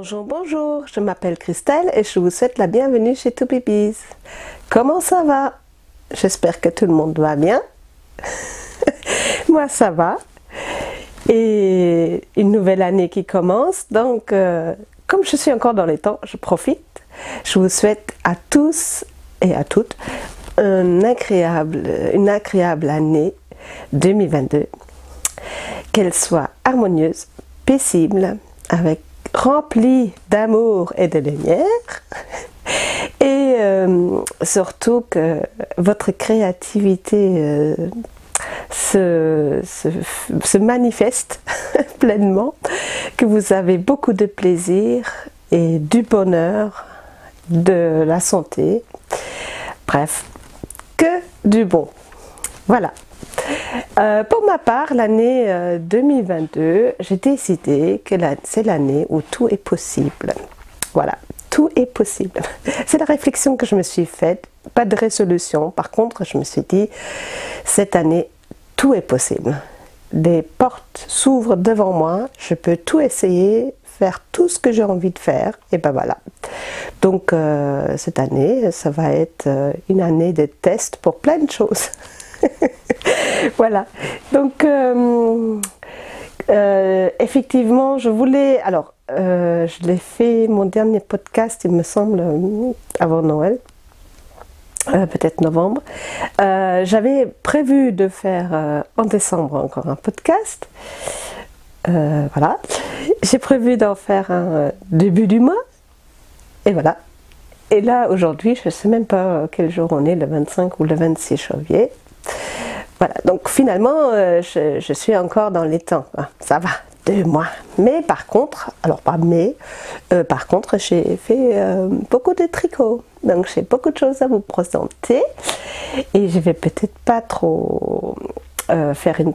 Bonjour, bonjour, je m'appelle Christelle et je vous souhaite la bienvenue chez Toupee. Comment ça va? J'espère que tout le monde va bien. Moi ça va. Et une nouvelle année qui commence, donc comme je suis encore dans les temps, je profite. Je vous souhaite à tous et à toutes une agréable année 2022. Qu'elle soit harmonieuse, paisible, remplie d'amour et de lumière, et surtout que votre créativité se manifeste pleinement, que vous avez beaucoup de plaisir et du bonheur, de la santé, bref, que du bon. Voilà. Pour ma part, l'année 2022, j'ai décidé que c'est l'année où tout est possible. Voilà, tout est possible. C'est la réflexion que je me suis faite, pas de résolution. Par contre, je me suis dit, cette année, tout est possible. Des portes s'ouvrent devant moi, je peux tout essayer, faire tout ce que j'ai envie de faire, et ben voilà. Donc, cette année, ça va être une année de tests pour plein de choses. Voilà, donc effectivement je voulais, alors je l'ai fait, mon dernier podcast il me semble avant Noël, peut-être novembre. J'avais prévu de faire en décembre encore un podcast, voilà, j'ai prévu d'en faire un début du mois, et voilà. Et là aujourd'hui je ne sais même pas quel jour on est, le 25 ou le 26 janvier. Voilà, donc finalement, je suis encore dans les temps, ça va, 2 mois. Mais par contre, par contre, j'ai fait beaucoup de tricot, donc j'ai beaucoup de choses à vous présenter. Et je vais peut-être pas trop faire une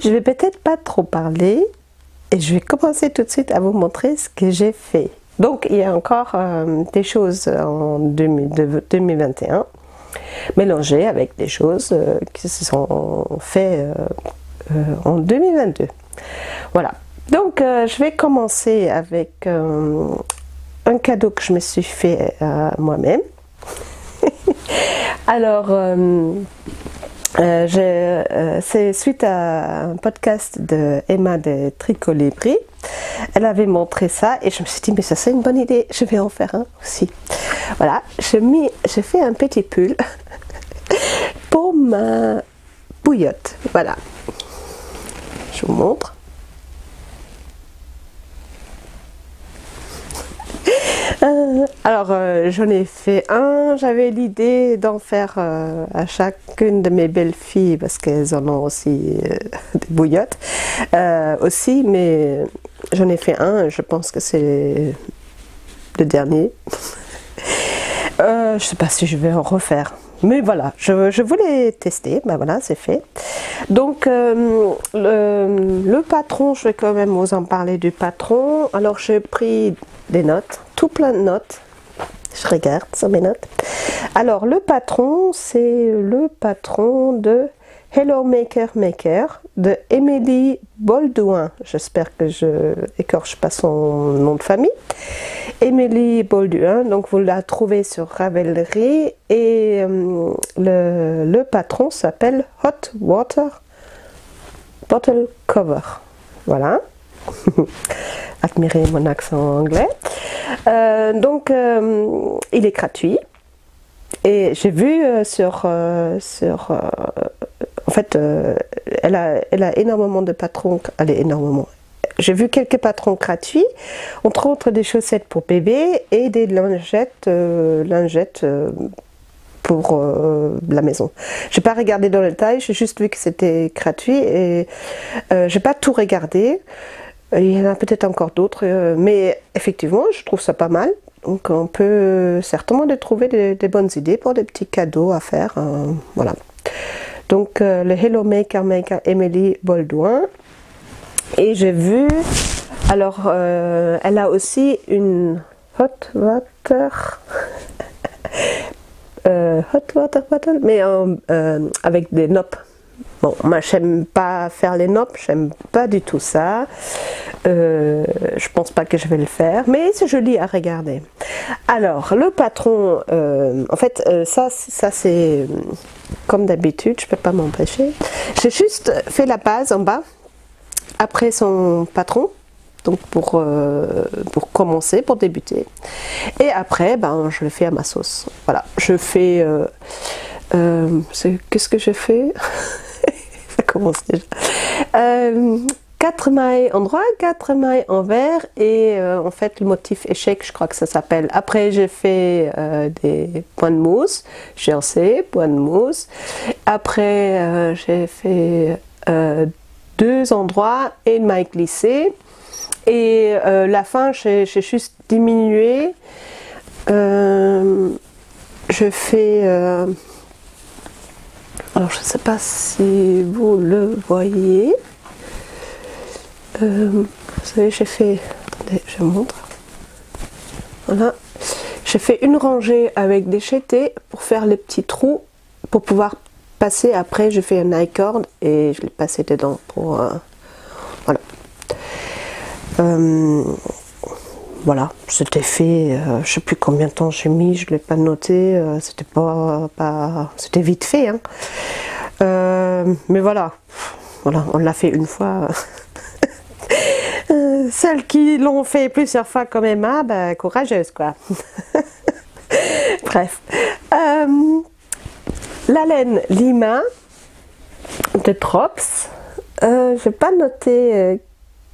je vais peut-être pas trop parler, et je vais commencer tout de suite à vous montrer ce que j'ai fait. Donc il y a encore des choses en 2021. Mélangées avec des choses qui se sont faites en 2022. Voilà. Donc, je vais commencer avec un cadeau que je me suis fait moi-même. Alors, c'est suite à un podcast de Emma de Tricolibri. Elle avait montré ça et je me suis dit, mais ça c'est une bonne idée, je vais en faire un aussi. Voilà, j'ai fait un petit pull pour ma bouillotte. Voilà, je vous montre. Alors j'en ai fait un, j'avais l'idée d'en faire à chacune de mes belles filles parce qu'elles en ont aussi des bouillottes aussi, mais j'en ai fait un, je pense que c'est le dernier. Je sais pas si je vais en refaire, mais voilà, je voulais tester, ben voilà, c'est fait. Donc le patron, je vais quand même vous en parler du patron. Alors j'ai pris des notes, tout plein de notes, je regarde sur mes notes. Alors le patron, c'est le patron de Hello Maker Maker de Émilie Boldouin. J'espère que je écorche pas son nom de famille. Émilie Boldouin, donc vous la trouvez sur Ravelry, et le patron s'appelle Hot Water Bottle Cover. Voilà. Admirez mon accent anglais. Donc il est gratuit. Et j'ai vu en fait, elle a énormément de patrons, j'ai vu quelques patrons gratuits, entre autres des chaussettes pour bébé et des lingettes, pour la maison. J'ai pas regardé dans le détail, j'ai juste vu que c'était gratuit et j'ai pas tout regardé. Il y en a peut-être encore d'autres, mais effectivement, je trouve ça pas mal. Donc on peut certainement trouver des bonnes idées pour des petits cadeaux à faire. Voilà. Donc le Hello Maker Maker Émilie Boldouin. Et j'ai vu, alors elle a aussi une hot water bottle, mais avec des noppes. Bon, moi j'aime pas faire les noppes, j'aime pas du tout ça. Je pense pas que je vais le faire, mais c'est joli à regarder. Alors, le patron, en fait, ça c'est comme d'habitude, je peux pas m'empêcher. J'ai juste fait la base en bas, après son patron, donc pour commencer, pour débuter. Et après, ben, je le fais à ma sauce. Voilà, je fais... qu'est-ce que j'ai fait? Ça commence déjà. 4 mailles en droit, 4 mailles en vert et en fait le motif échec, je crois que ça s'appelle. Après j'ai fait des points de mousse, jersey, points de mousse. Après j'ai fait 2 endroits et une maille glissée. Et la fin j'ai juste diminué. Je fais... alors je ne sais pas si vous le voyez. Vous savez, j'ai fait, attendez, je vous montre. Voilà, j'ai fait une rangée avec des jetés pour faire les petits trous pour pouvoir passer. Après, j'ai fait un I-cord et je l'ai passé dedans pour voilà. Voilà, c'était fait. Je sais plus combien de temps j'ai mis, je l'ai pas noté. C'était c'était vite fait. Hein. Mais voilà, on l'a fait une fois. Celles qui l'ont fait plusieurs fois comme Emma, bah, courageuse quoi. Bref. La laine Lima de Trops. J'ai pas noté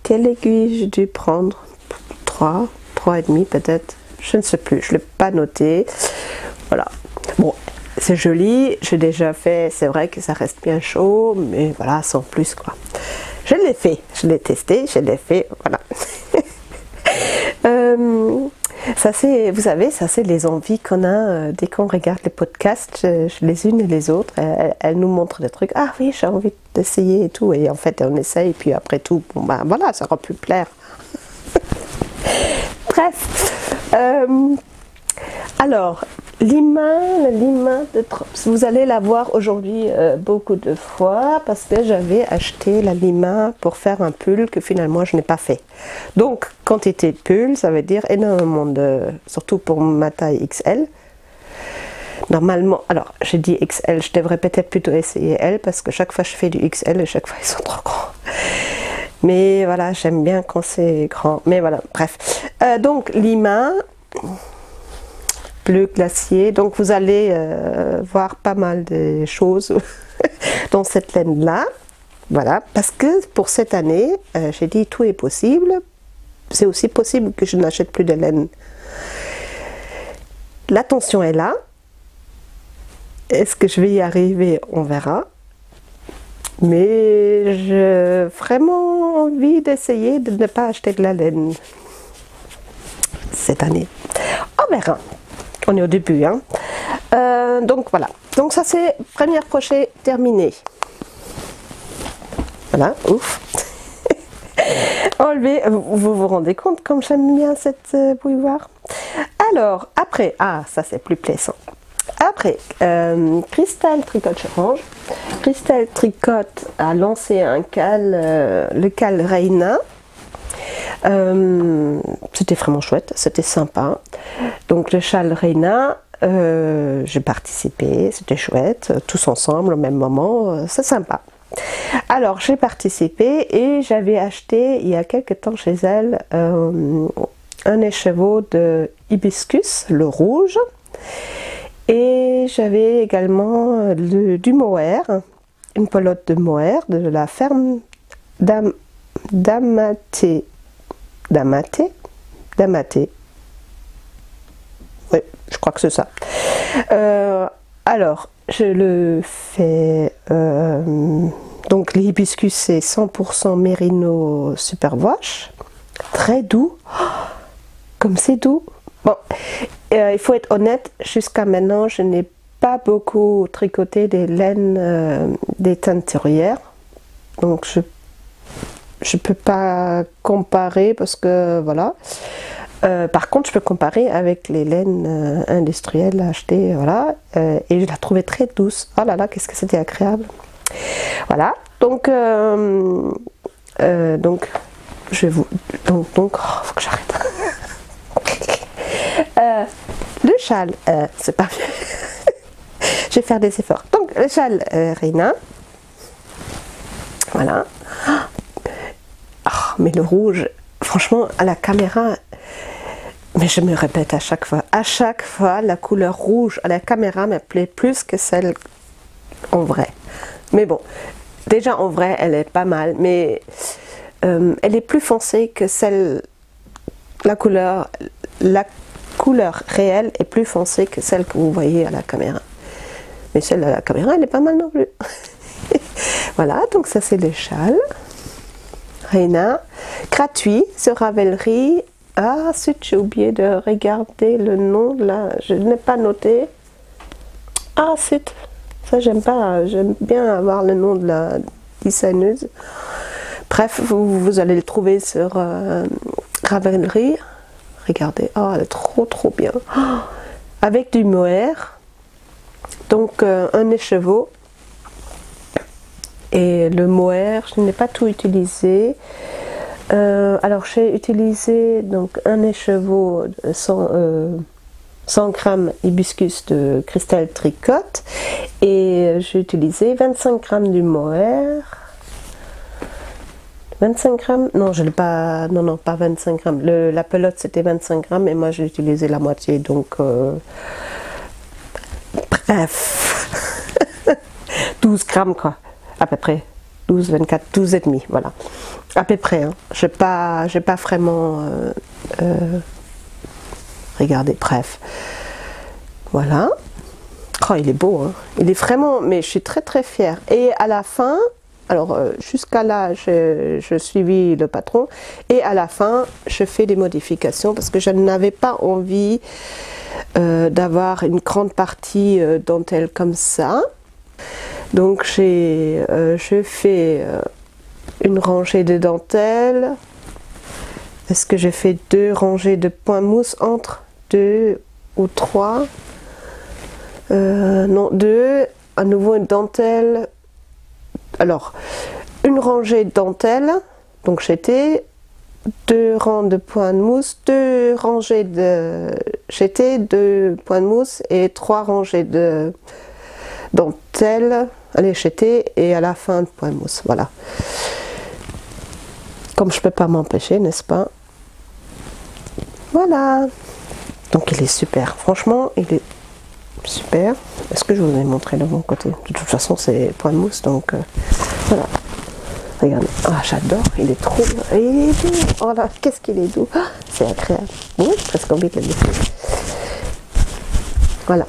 quelle aiguille j'ai dû prendre. 3,5 peut-être. Je ne sais plus, je l'ai pas noté. Voilà. Bon, c'est joli, j'ai déjà fait, c'est vrai que ça reste bien chaud, mais voilà, sans plus quoi. Je l'ai fait, je l'ai testé, je l'ai fait, voilà. Ça c'est, vous savez, ça c'est les envies qu'on a dès qu'on regarde les podcasts, les unes et les autres, elles nous montrent des trucs. Ah oui, j'ai envie d'essayer et tout, et en fait on essaye, puis après tout, bon ben voilà, ça aura pu plaire. Bref, alors la lima de Trops, vous allez la voir aujourd'hui beaucoup de fois parce que j'avais acheté la lima pour faire un pull que finalement je n'ai pas fait. Donc quantité de pull, ça veut dire énormément surtout pour ma taille XL. Normalement, alors j'ai dit XL, je devrais peut-être plutôt essayer L parce que chaque fois je fais du XL et chaque fois ils sont trop grands. Mais voilà, j'aime bien quand c'est grand. Mais voilà, bref. Donc lima, bleu glacier. Donc vous allez voir pas mal de choses dans cette laine-là. Voilà, parce que pour cette année, j'ai dit tout est possible. C'est aussi possible que je n'achète plus de laine. La tension est là. Est-ce que je vais y arriver? On verra. Mais j'ai vraiment envie d'essayer de ne pas acheter de la laine cette année. On verra. On est au début. Hein. Donc voilà. Donc ça c'est première crochet terminé. Voilà. Ouf. Enlever. Vous vous rendez compte comme j'aime bien cette bouilloire. Alors après. Ah ça c'est plus plaisant. Après, Crystal Tricote Orange. Crystal Tricote a lancé un cal, le cal Reina. C'était vraiment chouette, c'était sympa. Donc le châle Reina, j'ai participé, c'était chouette, tous ensemble au même moment, c'est sympa. Alors j'ai participé et j'avais acheté il y a quelques temps chez elle un écheveau de hibiscus, le rouge. Et j'avais également du mohair, une pelote de mohair de la ferme d'Amaté. Oui, je crois que c'est ça. Alors, je le fais... donc, l'hibiscus, c'est 100% Merino Superwash. Très doux. Oh, comme c'est doux. Bon, il faut être honnête, jusqu'à maintenant, je n'ai pas beaucoup tricoté des laines des teinturières. Donc, je peux pas comparer parce que, voilà. Par contre, je peux comparer avec les laines industrielles achetées, voilà. Et je la trouvais très douce. Oh là là, qu'est-ce que c'était agréable. Voilà, donc je vais vous... Donc oh, faut que j'arrête. Le châle, c'est pas mieux. Je vais faire des efforts. Donc le châle Reina. Voilà. Oh, mais le rouge, franchement, à la caméra, mais je me répète à chaque fois, la couleur rouge à la caméra me plaît plus que celle en vrai. Mais bon, déjà en vrai, elle est pas mal, mais elle est plus foncée que celle, la couleur réelle est plus foncée que celle que vous voyez à la caméra. Mais celle à la caméra, elle est pas mal non plus. Voilà, donc ça c'est le châle. Reina, gratuit sur Ravelry. Ah, zut, j'ai oublié de regarder le nom là, je n'ai pas noté. Ah, zut, ça j'aime pas, j'aime bien avoir le nom de la designeuse. Bref, vous allez le trouver sur Ravelry. Regardez, oh, elle est trop bien. Oh, avec du mohair, donc un écheveau. Et le mohair, je n'ai pas tout utilisé. Alors j'ai utilisé donc un écheveau 100 grammes hibiscus de cristal tricote et j'ai utilisé 25 grammes du mohair. 25 grammes? Non, je l'ai pas. Non, pas 25 grammes. La pelote c'était 25 grammes et moi j'ai utilisé la moitié. Donc, bref, 12 grammes quoi, à peu près. 12, 24, 12 et demi, voilà. À peu près, hein. J'ai pas vraiment regardez, bref. Voilà. Oh, il est beau, hein. Il est vraiment, mais je suis très fière. Et à la fin, alors jusqu'à là, je suivis le patron. Et à la fin, je fais des modifications parce que je n'avais pas envie d'avoir une grande partie dentelle comme ça. Donc je fais une rangée de dentelle. Est-ce que j'ai fait 2 rangées de point mousse entre 2 ou 3? Non, 2. À nouveau une dentelle. Alors, une rangée de dentelle. Donc j'étais 2 rangs de points de mousse, 2 rangées de jeté, 2 points de mousse et 3 rangées de dentelle, allez jeter et à la fin de point de mousse. Voilà. Comme je peux pas m'empêcher, n'est-ce pas? Voilà. Donc il est super. Franchement, il est super. Est-ce que je vous ai montré de mon côté? De toute façon, c'est point de mousse, donc voilà. Regardez. Ah, j'adore. Il est trop. Il est doux. Oh là, qu'est-ce qu'il est doux. Ah, c'est agréable. Oui, presque envie de le laisser. Voilà.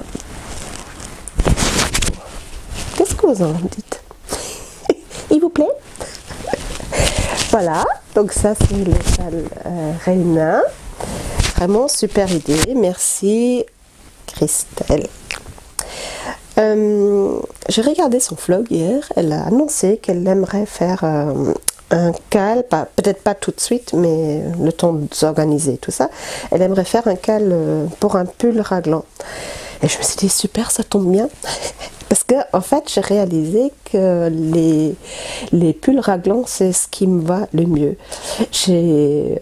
Qu'est-ce que vous en dites? Il vous plaît? Voilà. Donc ça, c'est le châle Reina. Vraiment super idée. Merci Christelle. J'ai regardé son vlog hier, elle a annoncé qu'elle aimerait faire un cal, peut-être pas tout de suite, mais le temps de s'organiser tout ça. Elle aimerait faire un cal pour un pull raglan. Et je me suis dit super, ça tombe bien. Parce que en fait j'ai réalisé que les pulls raglans c'est ce qui me va le mieux. J'ai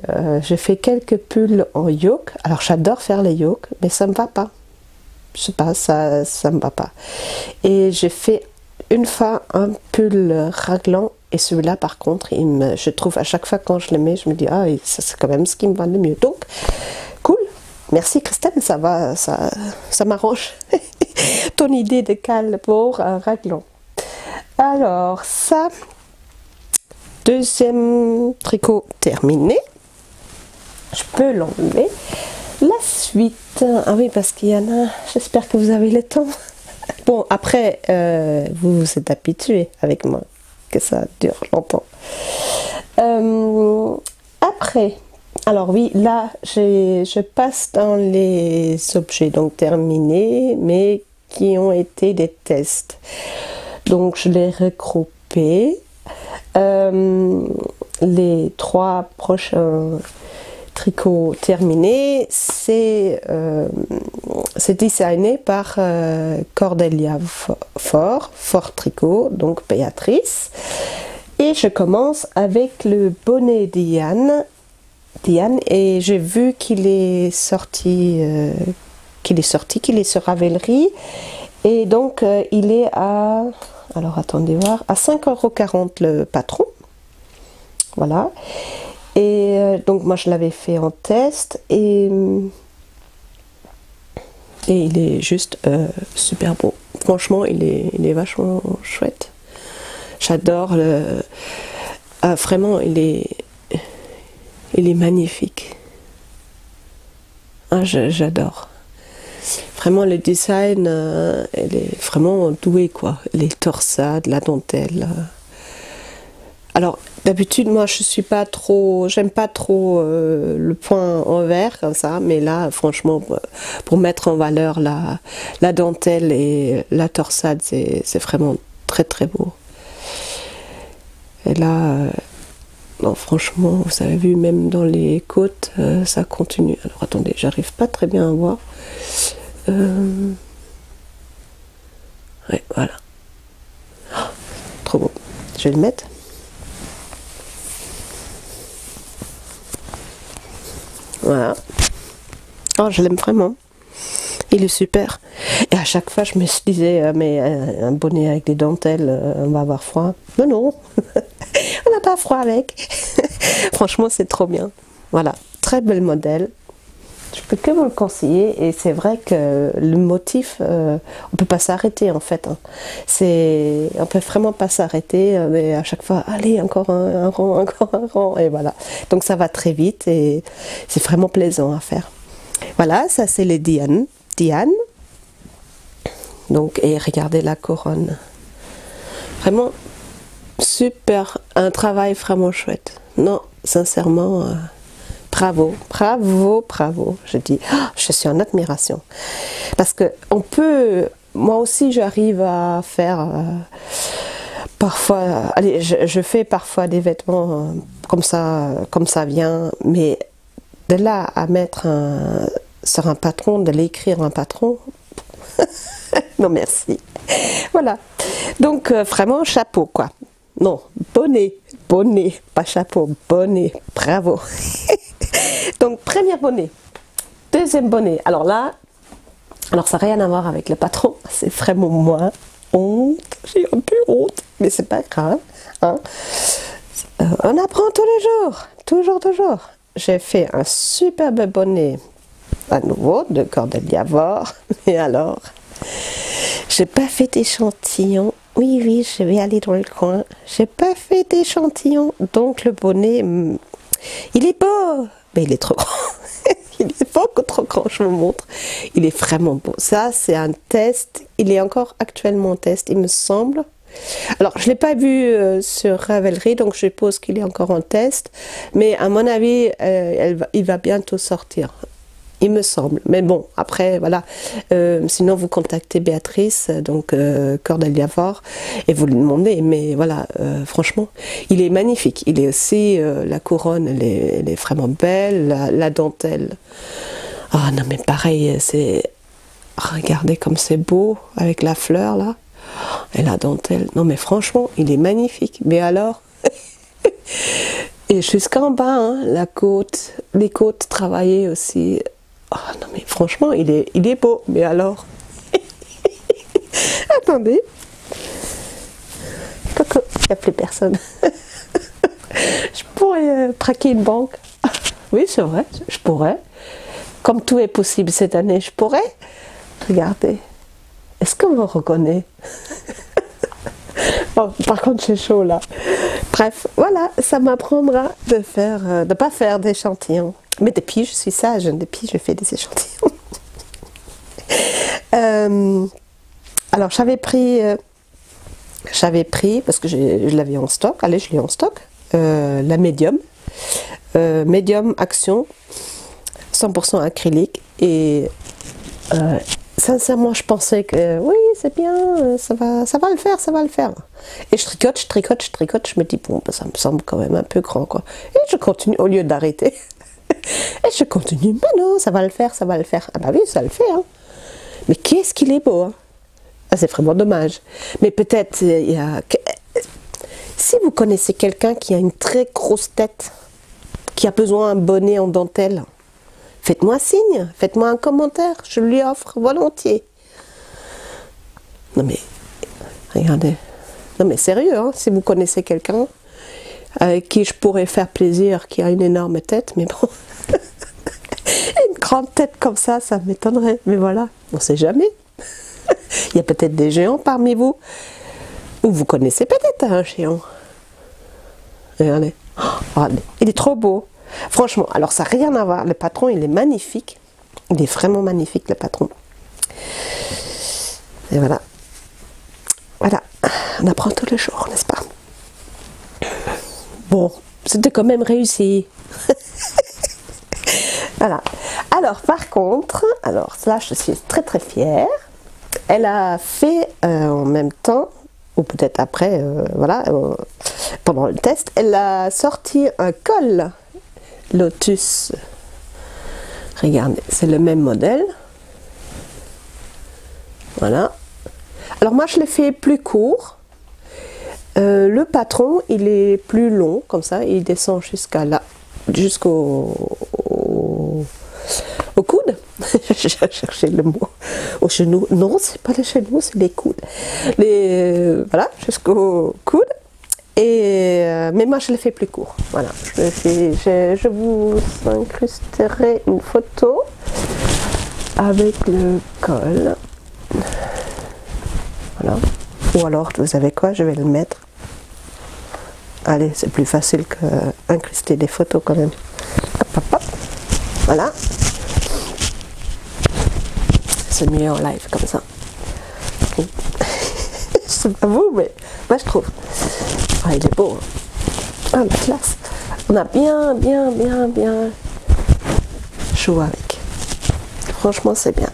fait quelques pulls en yoke, alors j'adore faire les yokes, mais ça me va pas. Je sais pas, ça me va pas. Et j'ai fait une fois un pull raglan et celui-là par contre, je trouve à chaque fois quand je le mets, je me dis ah ça c'est quand même ce qui me va le mieux. Donc cool, merci Christelle, ça va, ça m'arrange. Ton idée de cal pour un raglan. Alors ça, deuxième tricot terminé. Je peux l'enlever. La suite, ah oui parce qu'il y en a, j'espère que vous avez le temps. Bon après, vous vous êtes habitués avec moi que ça dure longtemps. Après, alors oui, là je passe dans les objets donc terminés, mais qui ont été des tests. Donc je l'ai regroupé. Les 3 prochains tricots terminés, c'est designé par Cordelia Fort Tricot, donc Béatrice. Et Et je commence avec le bonnet Diane. Et j'ai vu qu'il est sorti, qu'il est sur Ravelry. Et donc il est à, alors attendez voir, à 5,40 € le patron. Voilà. Et donc moi je l'avais fait en test et il est juste super beau. Franchement il est vachement chouette. J'adore le... vraiment il est magnifique. Ah, j'adore. Vraiment le design, elle est vraiment douée quoi. Les torsades, la dentelle. Alors d'habitude moi je suis pas trop, j'aime pas trop le point envers comme ça, mais là franchement pour mettre en valeur la dentelle et la torsade, c'est vraiment très très beau. Et là, non, franchement, vous avez vu, même dans les côtes, ça continue. Alors attendez, j'arrive pas très bien à voir. Ouais, voilà. Oh, trop beau. Je vais le mettre. Voilà. Oh, je l'aime vraiment. Il est super. Et à chaque fois, je me disais, mais un bonnet avec des dentelles, on va avoir froid. Mais non, on n'a pas froid avec. Franchement, c'est trop bien. Voilà, très bel modèle. Je peux que vous le conseiller. Et c'est vrai que le motif, on peut pas s'arrêter en fait. Hein. On peut vraiment pas s'arrêter. Mais à chaque fois, allez, encore un rang, encore un rang. Et voilà. Donc ça va très vite et c'est vraiment plaisant à faire. Voilà, ça c'est les Diane. Donc, et regardez la couronne. Vraiment super, un travail vraiment chouette. Non, sincèrement, bravo, bravo, bravo. Je dis, oh, je suis en admiration. Parce que on peut, moi aussi j'arrive à faire parfois, allez, je fais parfois des vêtements comme ça vient, mais de là à mettre sur un patron, de l'écrire un patron, non merci. Voilà. Donc vraiment chapeau quoi. Non, bonnet, pas chapeau, bonnet, bravo. Donc premier bonnet, deuxième bonnet. Alors là, ça n'a rien à voir avec le patron, c'est vraiment moi. Honte, j'ai un peu honte, mais c'est pas grave. Hein. On apprend tous les jours, toujours. J'ai fait un superbe bonnet à nouveau de Cordelia Vore, mais alors, j'ai pas fait d'échantillon. Oui, je vais aller dans le coin. J'ai pas fait d'échantillon, donc le bonnet, il est beau, mais il est trop grand. Il est beaucoup trop grand, je vous montre. Il est vraiment beau. Ça, c'est un test. Il est encore actuellement en test, il me semble. Alors, je ne l'ai pas vu sur Ravelry, donc je suppose qu'il est encore en test. Mais à mon avis, il va bientôt sortir. Il me semble. Mais bon, après, voilà. Sinon, vous contactez Béatrice, donc Cordelia Vore, et vous lui demandez. Mais voilà, franchement, il est magnifique. Il est aussi, la couronne, elle est vraiment belle. La dentelle. Ah non, mais pareil, c'est... Regardez comme c'est beau, avec la fleur, là. Et la dentelle. Non, mais franchement, il est magnifique. Mais alors... Et jusqu'en bas, hein, les côtes travaillées aussi. Oh, non mais franchement, il est beau, mais alors... Attendez. Coco, il n'y a plus personne. Je pourrais traquer une banque. Oui, c'est vrai, je pourrais. Comme tout est possible cette année, je pourrais. Regardez. Est-ce qu'on me reconnaît? Bon, par contre, c'est chaud là. Bref, voilà, ça m'apprendra de pas faire d'échantillons. Mais depuis, je suis sage, depuis, je fais des échantillons. Alors, j'avais pris, parce que je l'avais en stock, allez, je l'ai en stock, la Medium. Medium Action, 100% acrylique. Et sincèrement, je pensais que oui, c'est bien, ça va le faire. Et je tricote, je me dis, bon, ça me semble quand même un peu grand, quoi. Et je continue, au lieu d'arrêter. Et je continue, mais non, ça va le faire. Ah bah oui, ça le fait, hein. Mais qu'est-ce qu'il est beau, hein. Ah, c'est vraiment dommage. Mais peut-être, il Si vous connaissez quelqu'un qui a une très grosse tête, qui a besoin d'un bonnet en dentelle, faites-moi signe, faites-moi un commentaire, je lui offre volontiers. Non mais, regardez, non mais sérieux, hein, si vous connaissez quelqu'un avec qui je pourrais faire plaisir, qui a une énorme tête, mais bon, une grande tête comme ça m'étonnerait, mais voilà, on ne sait jamais. Il y a peut-être des géants parmi vous, ou vous connaissez peut-être un géant. Regardez. Oh, regardez, il est trop beau. Franchement, alors ça n'a rien à voir. Le patron, il est magnifique. Il est vraiment magnifique, le patron. Et voilà. Voilà. On apprend tous les jours, n'est-ce pas? Bon, c'était quand même réussi. Voilà. Alors, par contre, alors là, je suis très très fière. Elle a fait en même temps, ou peut-être après, voilà, pendant le test, elle a sorti un col Lotus. Regardez, c'est le même modèle. Voilà. Alors moi, je l'ai fait plus court. Le patron, il est plus long, comme ça, il descend jusqu'à là, jusqu'au coude. J'ai cherché le mot. Au genou. Non, c'est pas les genoux, c'est les coudes. Voilà, jusqu'au coude. Mais moi, je l'ai fait plus court. Voilà, je vous incrusterai une photo avec le col. Voilà. Ou alors, vous savez quoi, je vais le mettre. Allez, c'est plus facile qu'incruster des photos quand même. Hop, hop, hop. Voilà. C'est mieux en live comme ça. Je sais pas vous, mais moi je trouve. Ah, il est beau. Ah, la classe. On a bien joué avec. Franchement, c'est bien.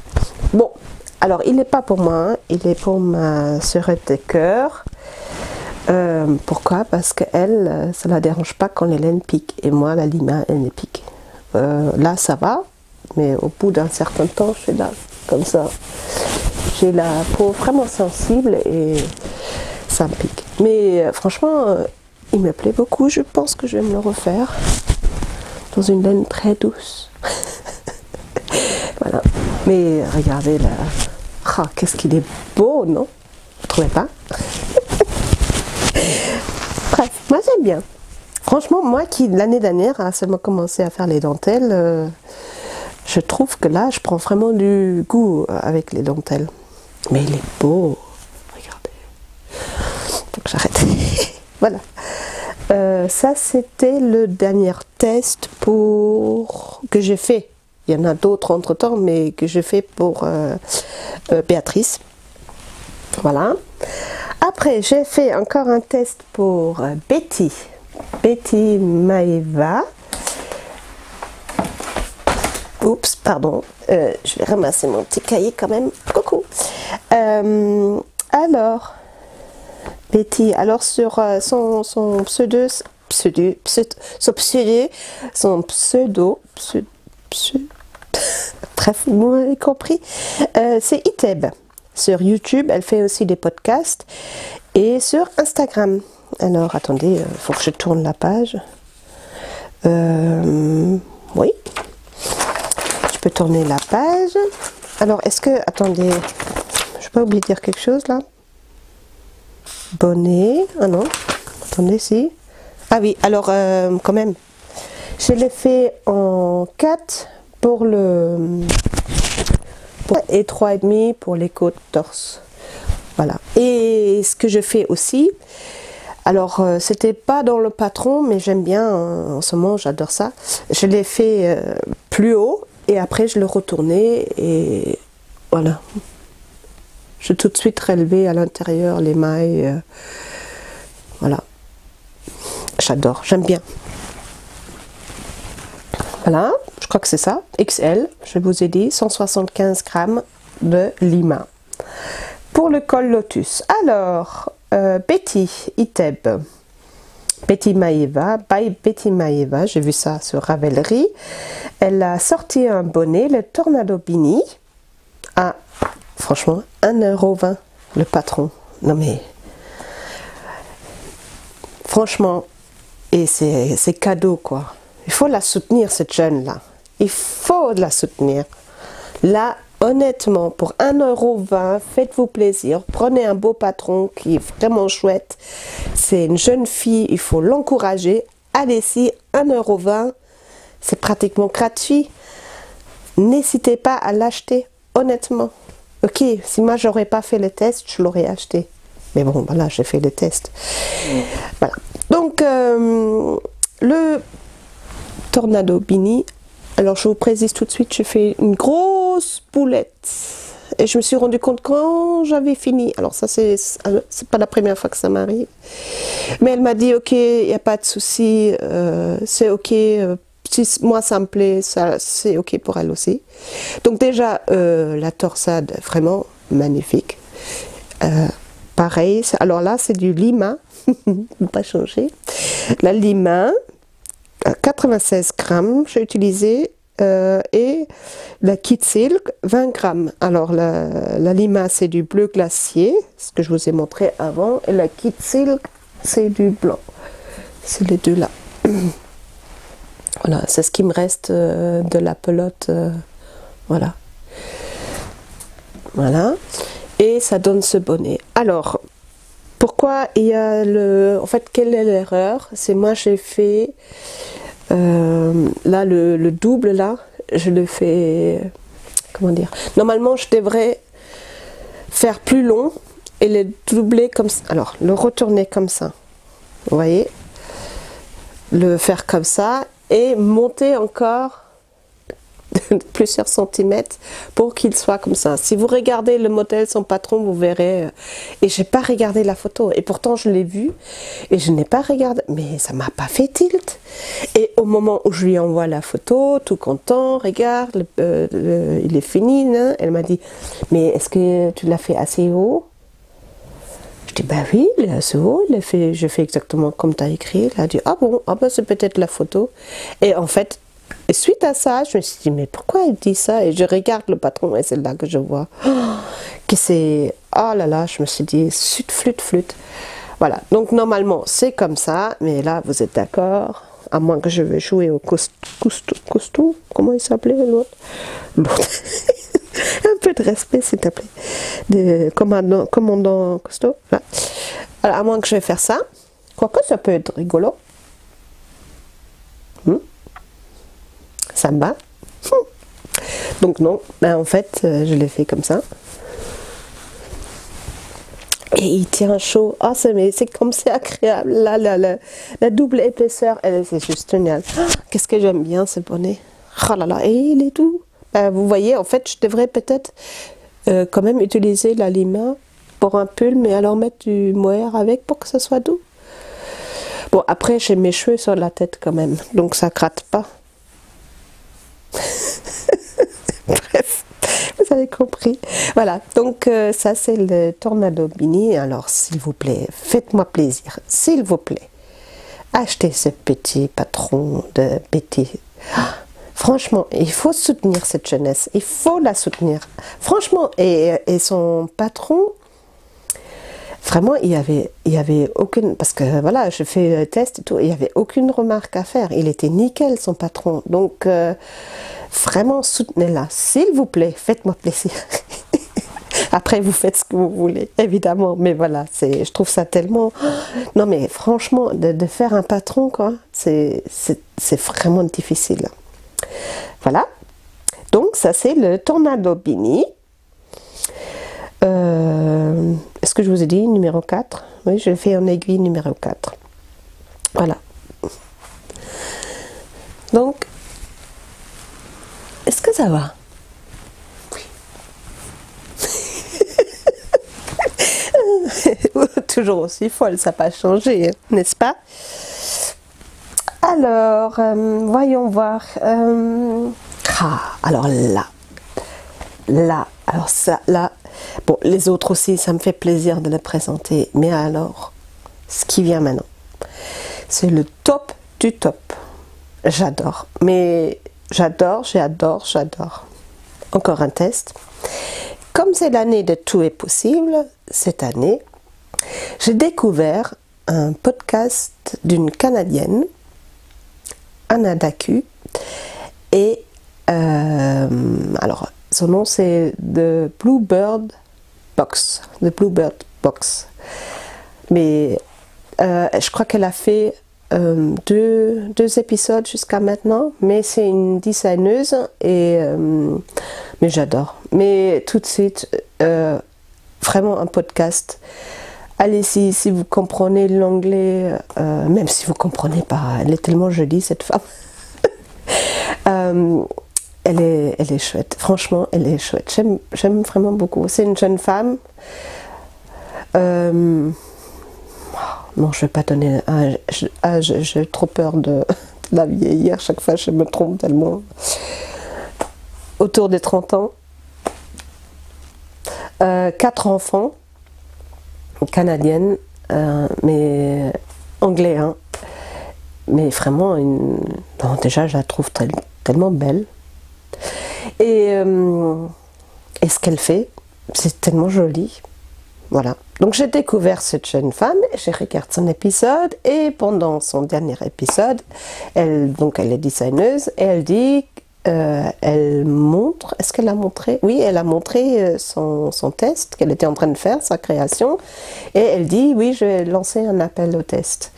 Bon, alors il n'est pas pour moi, hein. Il est pour ma sœurette de cœur. Pourquoi? Parce qu'elle, ça la dérange pas quand les laines piquent. Et moi, la lima, elle me pique. Là, ça va. Mais au bout d'un certain temps, je suis là, comme ça. J'ai la peau vraiment sensible et ça me pique. Mais franchement, il me plaît beaucoup. Je pense que je vais me le refaire dans une laine très douce. Voilà. Mais regardez là. Oh, qu'est-ce qu'il est beau, non? Vous trouvez pas? Bref, moi j'aime bien. Franchement, moi qui l'année dernière a seulement commencé à faire les dentelles, je trouve que là, je prends vraiment du goût avec les dentelles. Mais il est beau. Regardez. Donc j'arrête. Voilà. Ça, c'était le dernier test que j'ai fait. Il y en a d'autres entre-temps, mais que j'ai fait pour Béatrice. Voilà. Après, j'ai fait encore un test pour Betty Maeva. Oups, pardon. Je vais ramasser mon petit cahier quand même. Coucou. Alors, Betty, alors sur son pseudo, bref, vous m'avez compris, c'est Iteb. Sur YouTube, elle fait aussi des podcasts et sur Instagram. Alors, attendez, il faut que je tourne la page. Oui. Je peux tourner la page. Alors, est-ce que... Attendez, je peux pas oublier de dire quelque chose, là. Bonnet. Ah non. Attendez, si. Ah oui, alors, quand même. Je l'ai fait en 4 pour le... et 3,5 pour les côtes torse. Voilà. Et ce que je fais aussi, alors c'était pas dans le patron, mais j'aime bien, en ce moment j'adore ça. Je l'ai fait plus haut et après je le retournais et voilà. J'ai tout de suite relevé à l'intérieur les mailles. Voilà. J'adore, j'aime bien. Voilà, je crois que c'est ça, XL, je vous ai dit, 175 grammes de lima. Pour le col Lotus, alors, Betty Iteb, Betty Maeva, by Betty Maeva, j'ai vu ça sur Ravelry. Elle a sorti un bonnet, le Tornado Beanie, à, franchement, 1,20 € le patron. Non mais, Franchement, et c'est cadeau quoi. Il faut la soutenir cette jeune-là. Il faut la soutenir. Là, honnêtement, pour 1,20 €, faites-vous plaisir. Prenez un beau patron qui est vraiment chouette. C'est une jeune fille, il faut l'encourager. Allez-y, 1,20 €, c'est pratiquement gratuit. N'hésitez pas à l'acheter, honnêtement. Ok, si moi j'aurais pas fait le test, je l'aurais acheté. Mais bon, voilà, j'ai fait le test. Voilà. Donc, le Tornado Beanie. Alors, je vous précise tout de suite, j'ai fait une grosse boulette. Et je me suis rendu compte quand j'avais fini. Alors, ça, c'est pas la première fois que ça m'arrive. Mais elle m'a dit, ok, il n'y a pas de souci, c'est ok. Si moi, ça me plaît, c'est ok pour elle aussi. Donc, déjà, la torsade, vraiment magnifique. Pareil, alors là, c'est du lima. Pas changé. La lima. 96 grammes j'ai utilisé et la Kit Silk 20 grammes. Alors la lima c'est du bleu glacier, ce que je vous ai montré avant, et la Kit Silk c'est du blanc. C'est les deux là. Voilà, c'est ce qui me reste de la pelote. Voilà. Voilà. Et ça donne ce bonnet. Alors, pourquoi il y a le... En fait, quelle est l'erreur? C'est moi j'ai fait... là, le double, là, je le fais... Comment dire? Normalement, je devrais faire plus long et le doubler comme ça. Alors, le retourner comme ça. Vous voyez? Le faire comme ça et monter encore plusieurs centimètres pour qu'il soit comme ça. Si vous regardez le modèle, son patron, vous verrez. Et j'ai pas regardé la photo. Et pourtant, je l'ai vu et je n'ai pas regardé. Mais ça m'a pas fait tilt. Et au moment où je lui envoie la photo, tout content, regarde, il est fini. Hein, elle m'a dit, mais est-ce que tu l'as fait assez haut? Je dis, bah oui, il est assez haut. Je fais exactement comme tu as écrit. Elle a dit, ah bon, ah ben c'est peut-être la photo. Et en fait, et suite à ça, je me suis dit, mais pourquoi elle dit ça? Et je regarde le patron et c'est là que je vois que c'est... Oh là là, je me suis dit, flûte. Voilà, donc normalement, c'est comme ça. Mais là, vous êtes d'accord? À moins que je vais jouer au costaud. Comment il s'appelait l'autre? Un peu de respect, s'il te plaît. De commandant costaud. Voilà. Alors, à moins que je vais faire ça. Quoique, ça peut être rigolo. Ça me va. Donc non, ben en fait, je l'ai fait comme ça. Et il tient chaud. Ah, c'est comme c'est agréable. Là, la double épaisseur, c'est juste génial. Qu'est-ce que j'aime bien ce bonnet. Oh là là, et il est doux. Ben, vous voyez, en fait, je devrais peut-être quand même utiliser la lima pour un pull, mais alors mettre du mohair avec pour que ça soit doux. Bon, après, j'ai mes cheveux sur la tête quand même, donc ça gratte pas. Bref, vous avez compris. Voilà, donc ça c'est le Tornado Beanie. Alors s'il vous plaît, faites-moi plaisir, s'il vous plaît. Achetez ce petit patron de Betty. Franchement, il faut soutenir cette jeunesse, il faut la soutenir. Franchement, et son patron... Vraiment, il y avait aucune... Parce que voilà, je fais le test et tout, il n'y avait aucune remarque à faire. Il était nickel, son patron. Donc, vraiment, soutenez-la. S'il vous plaît, faites-moi plaisir. Après, vous faites ce que vous voulez, évidemment. Mais voilà, je trouve ça tellement... Non, mais franchement, de faire un patron, quoi, c'est vraiment difficile. Voilà. Donc, ça, c'est le Tornado Beanie. Est-ce que je vous ai dit numéro 4? Oui, je fais en aiguille numéro 4. Voilà. Donc, est-ce que ça va? Oui. Toujours aussi folle, ça n'a pas changé, n'est-ce pas? Alors, voyons voir. Alors là, alors ça, là, bon, les autres aussi, ça me fait plaisir de les présenter. Mais alors, ce qui vient maintenant, c'est le top du top. J'adore. Mais j'adore. Encore un test. Comme c'est l'année de tout est possible, cette année, j'ai découvert un podcast d'une Canadienne, Anna Dacu, et alors son nom c'est The Bluebird Box, The Bluebird Box. Mais je crois qu'elle a fait deux épisodes jusqu'à maintenant, mais c'est une designeuse et mais j'adore. Mais tout de suite, vraiment un podcast. Allez-y, si vous comprenez l'anglais, même si vous comprenez pas, elle est tellement jolie cette femme. Elle est chouette, franchement, elle est chouette. J'aime vraiment beaucoup. C'est une jeune femme. Non, je vais pas donner un âge, j'ai trop peur de la vieillir. Chaque fois, je me trompe tellement. Autour des 30 ans. 4 enfants. Canadienne, mais anglais, hein. Mais vraiment, bon, déjà, je la trouve tellement belle. Et ce qu'elle fait, c'est tellement joli. Voilà. Donc j'ai découvert cette jeune femme, j'ai regardé son épisode et pendant son dernier épisode, elle est designeuse et elle dit, elle montre, est-ce qu'elle a montré? Oui, elle a montré son test qu'elle était en train de faire, sa création, et elle dit oui, je vais lancer un appel au test.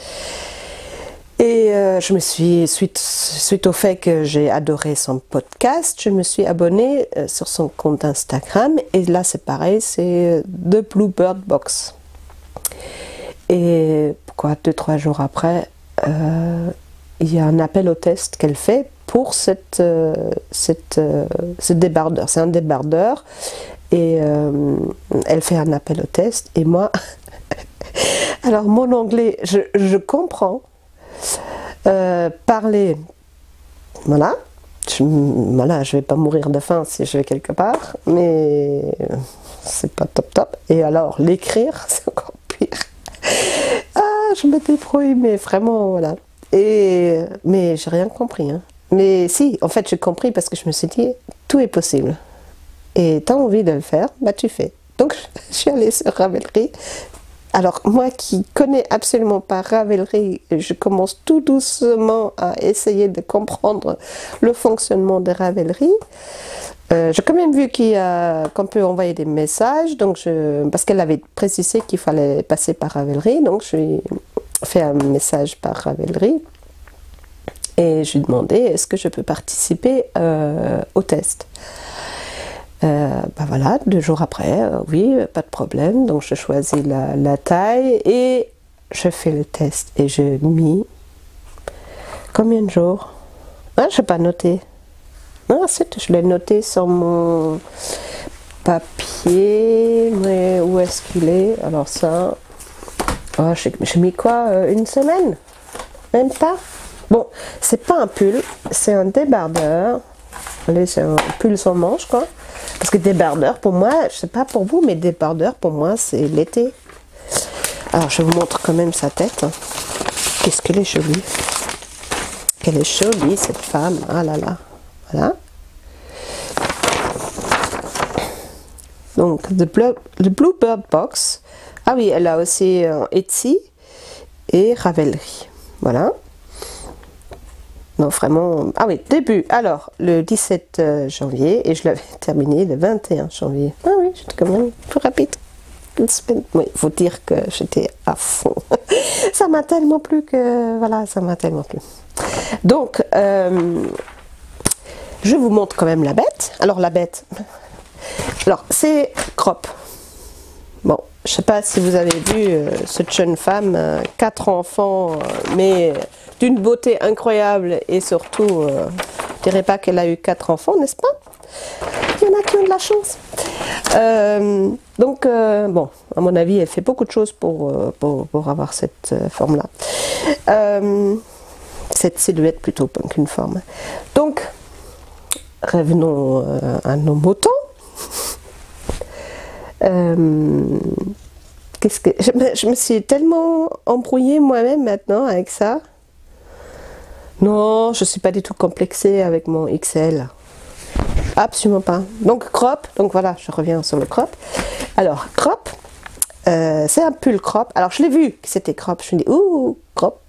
Et je me suis, suite au fait que j'ai adoré son podcast, je me suis abonnée sur son compte Instagram. Et là, c'est pareil, c'est The Bluebird Box. Et 2-3 jours après, il y a un appel au test qu'elle fait pour ce débardeur. C'est un débardeur. Et elle fait un appel au test. Et moi, alors mon anglais, je comprends. Parler, voilà, je vais pas mourir de faim si je vais quelque part, mais c'est pas top. Et alors l'écrire, c'est encore pire. Je me débrouille, mais vraiment, voilà. Mais j'ai rien compris, hein. Mais si, en fait, j'ai compris parce que je me suis dit, tout est possible. Et tu as envie de le faire, bah tu fais. Donc je suis allée sur Ravelry. Alors, moi qui connais absolument pas Ravelry, je commence tout doucement à essayer de comprendre le fonctionnement de Ravelry. J'ai quand même vu qu'on peut envoyer des messages, donc parce qu'elle avait précisé qu'il fallait passer par Ravelry, donc je lui ai fait un message par Ravelry et je lui ai demandé est-ce que je peux participer au test. Voilà, 2 jours après, oui, pas de problème. Donc je choisis la taille et je fais le test. Et j'ai mis combien de jours? Ah, je n'ai pas noté. Ah, je l'ai noté sur mon papier. Mais où est-ce qu'il est? Alors ça, oh, j'ai mis quoi? 1 semaine? Même pas? Bon, c'est pas un pull, c'est un débardeur. Allez, c'est un pull sans manche, quoi. Parce que débardeur, pour moi, je sais pas pour vous, mais débardeur, pour moi, c'est l'été. Alors, je vous montre quand même sa tête. Qu'est-ce qu'elle est jolie. Qu'elle est jolie, cette femme. Ah là là. Voilà. Donc, The Bluebird Box. Ah oui, elle a aussi Etsy et Ravelry. Voilà. Non, vraiment. Ah oui, début. Alors, le 17 janvier et je l'avais terminé le 21 janvier. Ah oui, j'étais quand même plus rapide. Oui, il faut dire que j'étais à fond. Ça m'a tellement plu que. Voilà, ça m'a tellement plu. Donc, je vous montre quand même la bête. Alors, la bête. Alors, c'est crop. Bon, je ne sais pas si vous avez vu cette jeune femme, 4 enfants, mais d'une beauté incroyable et surtout, je ne dirais pas qu'elle a eu 4 enfants, n'est-ce pas? Il y en a qui ont de la chance. Donc, bon, à mon avis, elle fait beaucoup de choses pour avoir cette forme-là. Cette silhouette plutôt qu'une forme. Donc, revenons à nos moutons. Je me suis tellement embrouillée moi-même maintenant avec ça. Non, je ne suis pas du tout complexée avec mon XL. Absolument pas. Donc crop, donc voilà, je reviens sur le crop. Alors crop, C'est un pull crop. Alors je l'ai vu que c'était crop. Je me dis, ouh, crop.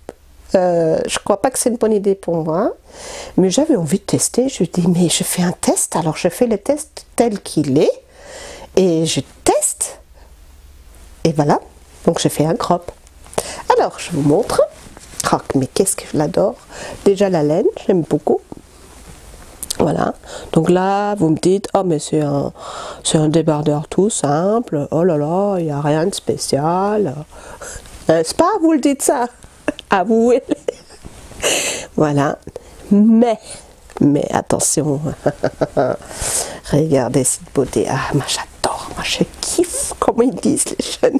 Je crois pas que c'est une bonne idée pour moi. Mais j'avais envie de tester. Je dis, mais je fais un test. Alors je fais le test tel qu'il est. Et je teste. Et voilà. Donc je fais un crop. Alors je vous montre. Oh, mais qu'est-ce que je l'adore. Déjà la laine, j'aime beaucoup. Voilà, donc là vous me dites, oh mais c'est un débardeur tout simple, oh là là, il n'y a rien de spécial, n'est-ce pas, vous le dites ça, avouez. Voilà, mais attention, regardez cette beauté, ah moi j'adore, moi je kiffe, comment ils disent les jeunes.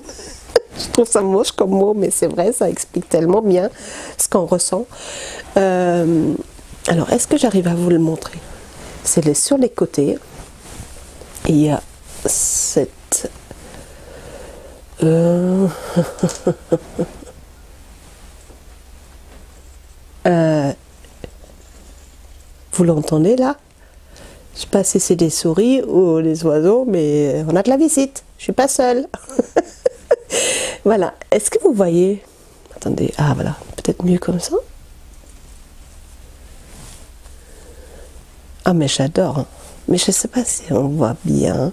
Je trouve ça moche comme mot, mais c'est vrai, ça explique tellement bien ce qu'on ressent. Alors, est-ce que j'arrive à vous le montrer? C'est sur les côtés. Il y a cette... vous l'entendez là? Je ne sais pas si c'est des souris ou des oiseaux, mais on a de la visite. Je ne suis pas seule. Voilà. Est-ce que vous voyez? Attendez. Ah voilà. Peut-être mieux comme ça. Ah mais j'adore, hein. Mais je ne sais pas si on voit bien.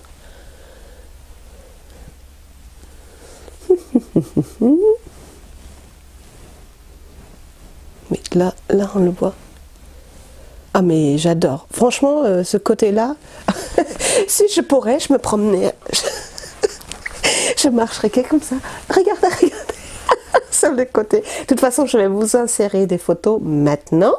Mais là on le voit. Ah mais j'adore. Franchement, ce côté-là, si je pourrais, je me promenais. Je marcherais comme ça. Regardez, regardez. Sur le côté. De toute façon, je vais vous insérer des photos maintenant.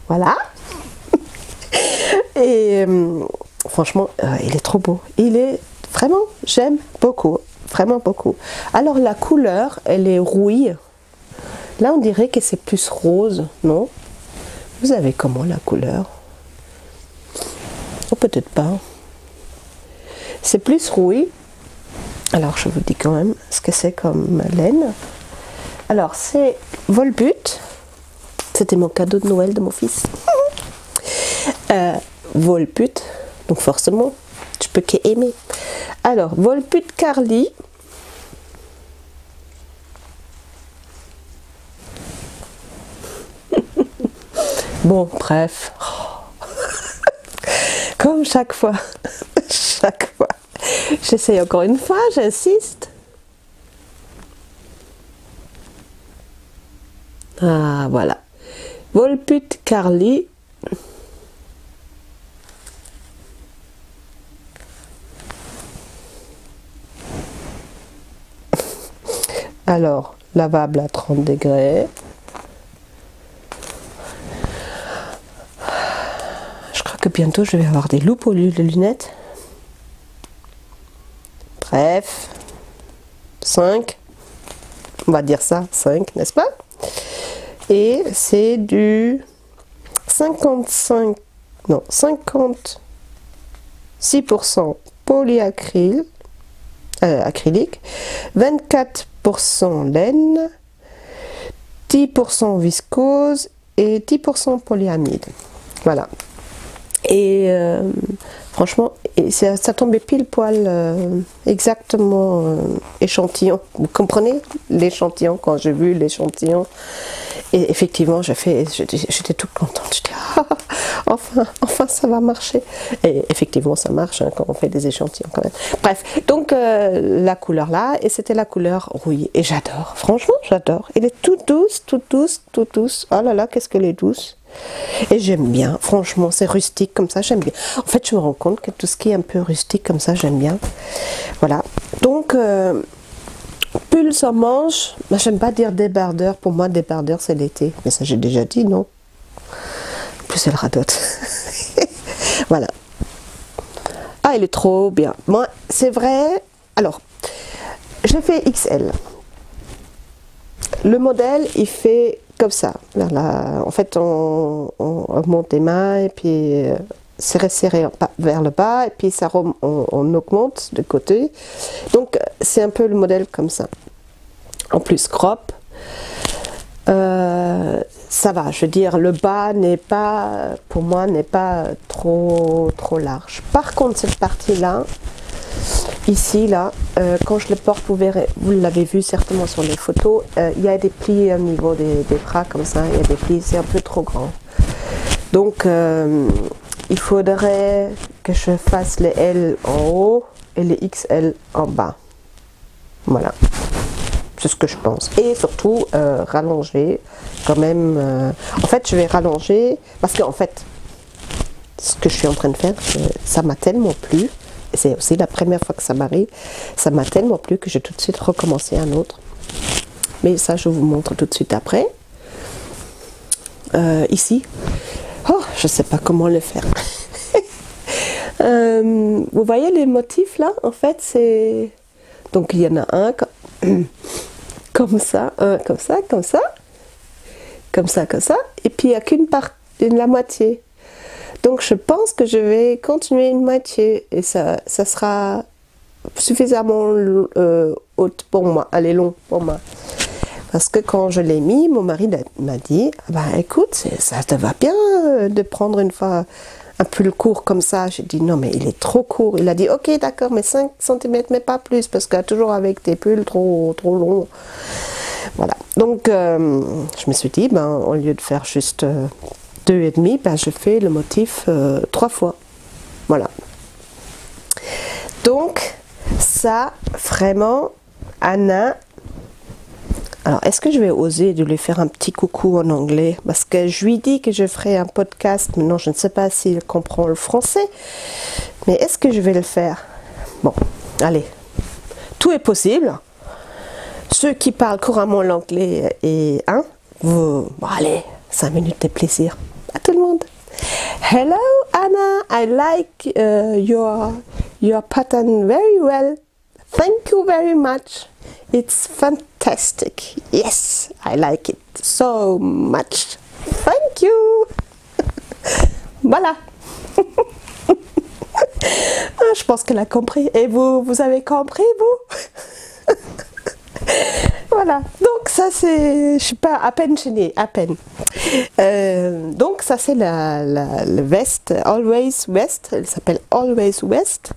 Voilà. Et franchement, il est trop beau. Il est vraiment, j'aime beaucoup. Vraiment beaucoup. Alors la couleur, elle est rouille. Là, on dirait que c'est plus rose, non? Vous avez comment la couleur? Oh, peut-être pas. C'est plus rouille. Alors, je vous dis quand même ce que c'est comme laine. Alors, c'est Volput. C'était mon cadeau de Noël de mon fils. Volput. Donc, forcément, je peux qu'aimer. Alors, Volput Carly. Bon, bref. Comme chaque fois. Chaque fois. J'essaye encore une fois, j'insiste. Ah, voilà. Volput Carly. Alors, lavable à 30 degrés. Je crois que bientôt je vais avoir des loupes au lieu de lunettes. Bref, 5. On va dire ça, 5, n'est-ce pas? Et c'est du 55, non, 56% polyacrylique, acrylique, 24% laine, 10% viscose et 10% polyamide. Voilà. Et franchement, ça tombait pile poil exactement échantillon. Vous comprenez l'échantillon? Quand j'ai vu l'échantillon, et effectivement, j'étais toute contente. Je dis, ah, enfin ça va marcher. Et effectivement, ça marche hein, quand on fait des échantillons quand même. Bref, donc la couleur là, et c'était la couleur rouille. Et j'adore, franchement, j'adore. Elle est toute douce, toute douce, toute douce. Oh là là, qu'est-ce qu'elle est douce. Et j'aime bien, franchement, c'est rustique comme ça, j'aime bien. En fait, je me rends compte que tout ce qui est un peu rustique comme ça, j'aime bien. Voilà. Donc, pull sans manche, bah, j'aime pas dire débardeur. Pour moi, débardeur, c'est l'été. Mais ça, j'ai déjà dit, non? En plus, elle radote. Voilà. Ah, elle est trop bien. Moi, c'est vrai. Alors, j'ai fait XL. Le modèle, il fait comme ça. En fait, on monte les mains et puis resserré vers le bas et puis ça on augmente de côté. Donc c'est un peu le modèle comme ça. En plus crop. Ça va, je veux dire, le bas n'est pas, pour moi, n'est pas trop large. Par contre, cette partie-là, ici, là, quand je le porte, vous verrez, vous l'avez vu certainement sur les photos, il y a des plis au niveau des bras, comme ça, il y a des plis, c'est un peu trop grand. Donc, il faudrait que je fasse les L en haut et les XL en bas. Voilà. C'est ce que je pense. Et surtout, rallonger quand même. En fait, je vais rallonger parce qu'en fait, ce que je suis en train de faire, ça m'a tellement plu. C'est aussi la première fois que ça m'arrive. Ça m'a tellement plu que j'ai tout de suite recommencé un autre. Mais ça, je vous montre tout de suite après. Ici. Oh, je ne sais pas comment le faire. Vous voyez les motifs là? En fait, c'est... Donc, il y en a un... Comme ça, comme ça, comme ça, comme ça, comme ça, et puis il n'y a qu'une partie, la moitié. Donc je pense que je vais continuer une moitié et ça sera suffisamment haute pour moi, allez, long pour moi. Parce que quand je l'ai mis, mon mari m'a dit, bah écoute, ça te va bien de prendre une fois un pull court comme ça. J'ai dit non mais il est trop court. Il a dit ok d'accord mais 5 cm mais pas plus parce que toujours avec des pulls trop longs. Voilà. Donc je me suis dit ben au lieu de faire juste 2,5, ben je fais le motif 3 fois. Voilà. Donc ça vraiment Anna. Alors, est-ce que je vais oser de lui faire un petit coucou en anglais? Parce que je lui dis que je ferai un podcast. Maintenant, je ne sais pas s'il comprend le français. Mais est-ce que je vais le faire? Bon, allez. Tout est possible. Ceux qui parlent couramment l'anglais et bon, allez, 5 minutes de plaisir. À tout le monde. Hello, Anna. I like your pattern very well. Thank you very much. It's fantastic. Yes, I like it so much. Thank you. Voilà. Je pense qu'elle a compris. Et vous avez compris, vous? Voilà. Donc ça c'est, je sais pas, à peine gênée, à peine. Donc ça c'est la veste, Always West. Elle s'appelle Always West.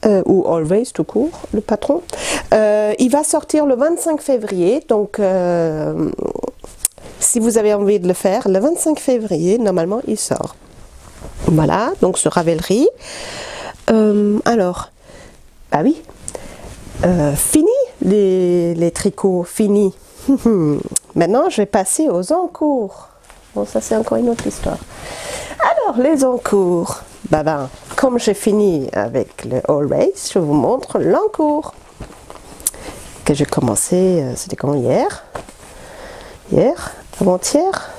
Ou Always tout court, le patron. Il va sortir le 25 février, donc si vous avez envie de le faire, le 25 février, normalement il sort. Voilà, donc sur Ravelry. Alors, bah oui, fini les tricots, fini. Maintenant je vais passer aux encours. Bon, ça c'est encore une autre histoire. Alors, les encours. Ben, comme j'ai fini avec le Always, je vous montre l'encours que j'ai commencé, c'était quand hier? Hier? Avant-hier?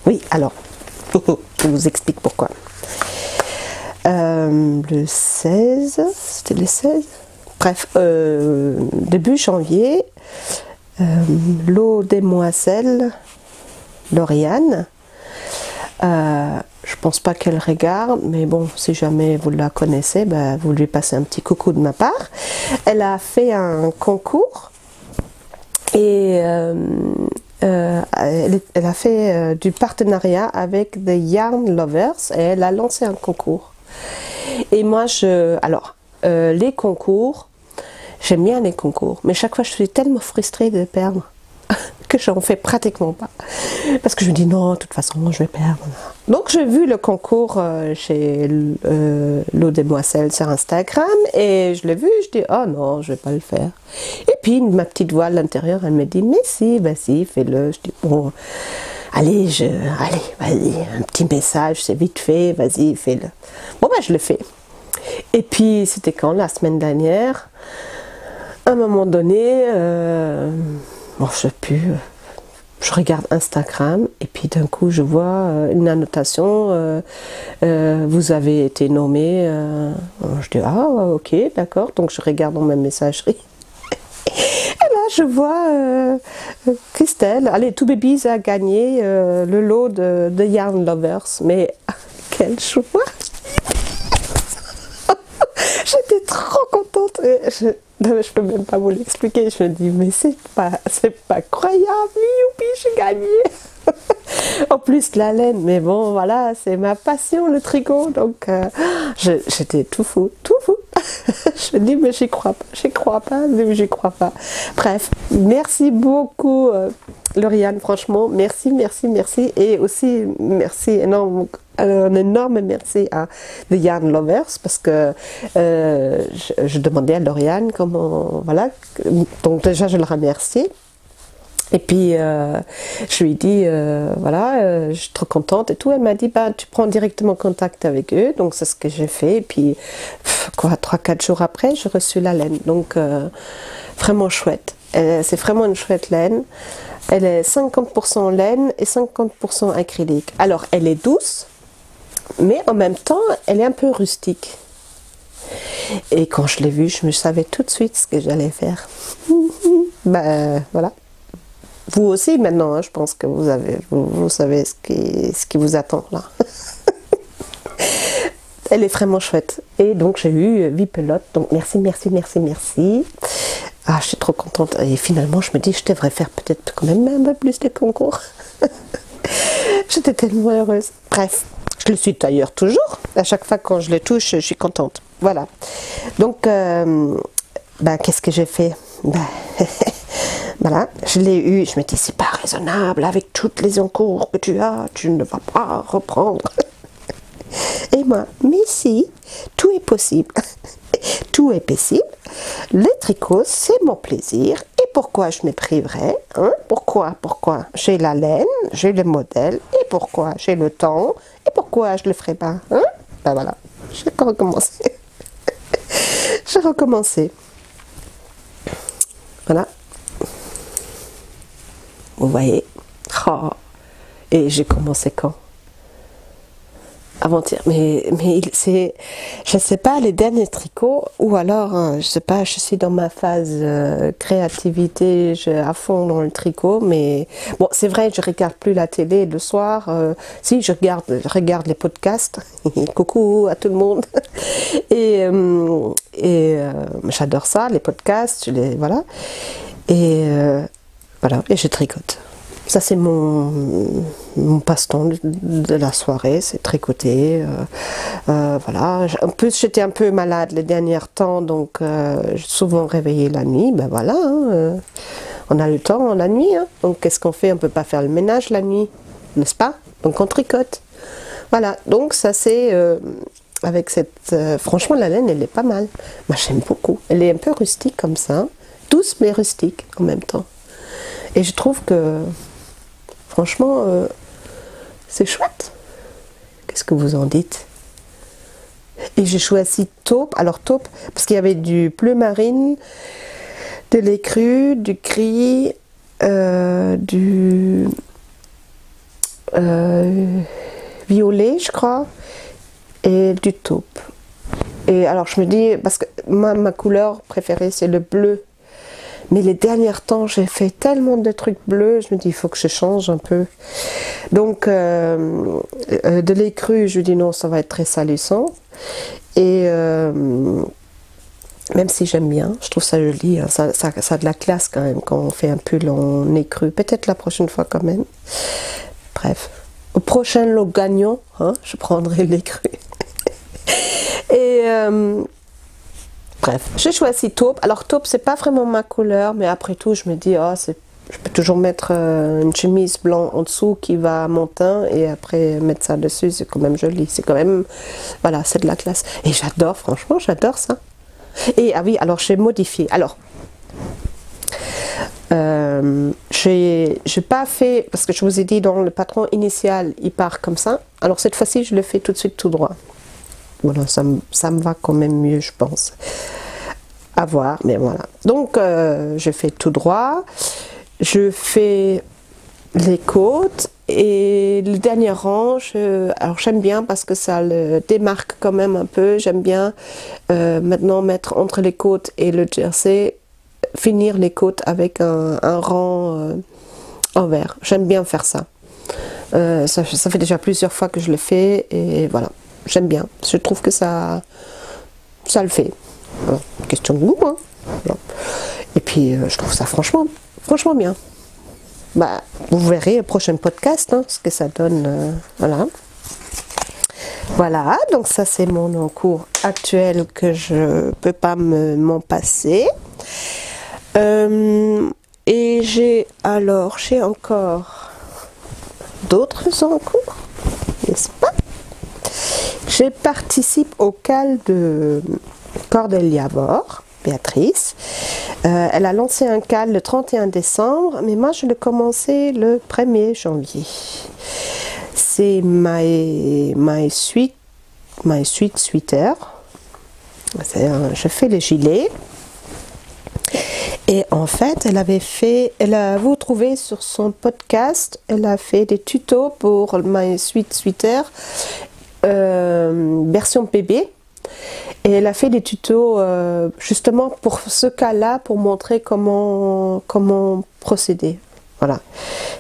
Oui, alors, je vous explique pourquoi. Le 16, c'était le 16? Bref, début janvier, l'eau des Moisselles, Lauriane. Je pense pas qu'elle regarde, mais bon, si jamais vous la connaissez, ben, vous lui passez un petit coucou de ma part. Elle a fait un concours et elle a fait du partenariat avec The Yarn Lovers et elle a lancé un concours. Et moi, alors, les concours, j'aime bien les concours, mais chaque fois je suis tellement frustrée de perdre que j'en fais pratiquement pas. Parce que je me dis non, de toute façon, je vais perdre. Donc j'ai vu le concours chez l'eau des Moisselles sur Instagram et je l'ai vu, je dis oh non, je vais pas le faire. Et puis ma petite voix à l'intérieur, elle me dit mais si, vas-y, fais-le. Je dis bon, allez, vas-y, un petit message, c'est vite fait, vas-y, fais-le. Bon ben je le fais. Et puis c'était quand, la semaine dernière, à un moment donné, bon, je sais plus, je regarde Instagram et puis d'un coup je vois une annotation, vous avez été nommé, je dis ah ok d'accord, donc je regarde dans ma messagerie et là je vois Christelle, allez, Two Babies a gagné le lot de Yarn Lovers, mais quelle joie! J'étais trop contente. Non, mais je peux même pas vous l'expliquer. Je me dis, mais c'est pas croyable. Youpi, j'ai gagné. En plus, la laine, mais bon, voilà, c'est ma passion, le tricot. Donc, j'étais tout fou, tout fou. Je me dis, mais j'y crois pas, mais j'y crois pas. Bref, merci beaucoup, Lauriane, franchement, merci, merci, merci. Et aussi, merci énorme, un énorme merci à The Yarn Lovers, parce que je demandais à Lauriane comment, voilà, donc déjà je le remercie. Et puis, je lui ai dit, voilà, je suis trop contente et tout. Elle m'a dit, bah, tu prends directement contact avec eux. Donc, c'est ce que j'ai fait. Et puis, quoi, 3-4 jours après, j'ai reçu la laine. Donc, vraiment chouette. C'est vraiment une chouette laine. Elle est 50% laine et 50% acrylique. Alors, elle est douce, mais en même temps, elle est un peu rustique. Et quand je l'ai vue, je me savais tout de suite ce que j'allais faire. Ben, voilà. Vous aussi maintenant, hein, je pense que vous savez ce qui vous attend là. Elle est vraiment chouette. Et donc j'ai eu 8 pelotes. Donc merci, merci, merci, merci. Ah, je suis trop contente. Et finalement, je me dis, je devrais faire peut-être quand même un peu plus de concours. J'étais tellement heureuse. Bref, je le suis d'ailleurs toujours. À chaque fois quand je les touche, je suis contente. Voilà. Donc, ben, qu'est-ce que j'ai fait? Ben, voilà, je l'ai eu, je me dis c'est pas raisonnable avec toutes les encours que tu ne vas pas reprendre. Et moi, mais si, tout est possible. Tout est possible. Les tricots, c'est mon plaisir. Et pourquoi je me priverais, hein? Pourquoi j'ai la laine, j'ai le modèle, et pourquoi j'ai le temps, et pourquoi je le ferai pas, hein? Ben voilà, j'ai recommencé. J'ai recommencé. Voilà. Vous voyez. Oh. Et j'ai commencé quand? Avant-hier. Mais c'est, je sais pas, les derniers tricots, ou alors, je sais pas, je suis dans ma phase créativité, à fond dans le tricot, mais bon, c'est vrai, je regarde plus la télé le soir. Si, je regarde les podcasts. Coucou à tout le monde. Et j'adore ça, les podcasts, voilà. Et voilà, et je tricote. Ça, c'est mon passe-temps de la soirée, c'est tricoter. Voilà. En plus, j'étais un peu malade les derniers temps, donc j'ai souvent réveillé la nuit. Ben voilà, hein, on a le temps la nuit. Hein. Donc, qu'est-ce qu'on fait? On ne peut pas faire le ménage la nuit, n'est-ce pas? Donc, on tricote. Voilà, donc ça, c'est... avec cette... franchement, la laine, elle est pas mal. Moi, j'aime beaucoup. Elle est un peu rustique comme ça. Douce, mais rustique en même temps. Et je trouve que... Franchement, c'est chouette. Qu'est-ce que vous en dites? Et j'ai choisi taupe. Alors taupe, parce qu'il y avait du bleu marine, de l'écru, du gris, du violet, je crois, et du taupe. Et alors je me dis, parce que moi, ma couleur préférée, c'est le bleu. Mais les derniers temps, j'ai fait tellement de trucs bleus, je me dis, il faut que je change un peu. Donc, de l'écru, je dis non, ça va être très salissant. Et même si j'aime bien, je trouve ça joli, hein, ça a de la classe quand même, quand on fait un pull en écru. Peut-être la prochaine fois quand même. Bref, au prochain lot gagnant, hein, je prendrai l'écru. Et... bref, j'ai choisi taupe. Alors taupe, c'est pas vraiment ma couleur, mais après tout, je me dis, oh, je peux toujours mettre une chemise blanc en dessous qui va à mon teint et après mettre ça dessus, c'est quand même joli. C'est quand même, voilà, c'est de la classe. Et j'adore, franchement, j'adore ça. Et ah oui, alors j'ai modifié. Alors, j'ai pas fait, parce que je vous ai dit dans le patron initial, il part comme ça. Alors cette fois-ci, je le fais tout de suite tout droit. Voilà, ça me va quand même mieux, je pense. À voir, mais voilà. Donc, je fais tout droit. Je fais les côtes et le dernier rang, alors j'aime bien parce que ça le démarque quand même un peu. J'aime bien maintenant mettre entre les côtes et le jersey, finir les côtes avec un rang envers. J'aime bien faire ça. Ça fait déjà plusieurs fois que je le fais et voilà, j'aime bien. Je trouve que ça le fait. Voilà. Question de goût, hein. Voilà. Et puis je trouve ça franchement bien. Bah, vous verrez au prochain podcast hein, ce que ça donne. Voilà. Voilà, donc ça c'est mon encours actuel que je peux pas m'en passer. Et j'ai encore d'autres encours, n'est-ce pas? Je participe au CAL de Cordelia Bord, Béatrice. Elle a lancé un CAL le 31 décembre, mais moi je l'ai commencé le 1er janvier. C'est My Sweet Sweater. Je fais les gilets. Et en fait, vous trouvez sur son podcast, elle a fait des tutos pour My Sweet Sweater version bébé. Et elle a fait des tutos justement pour ce cas-là, pour montrer comment procéder. Voilà.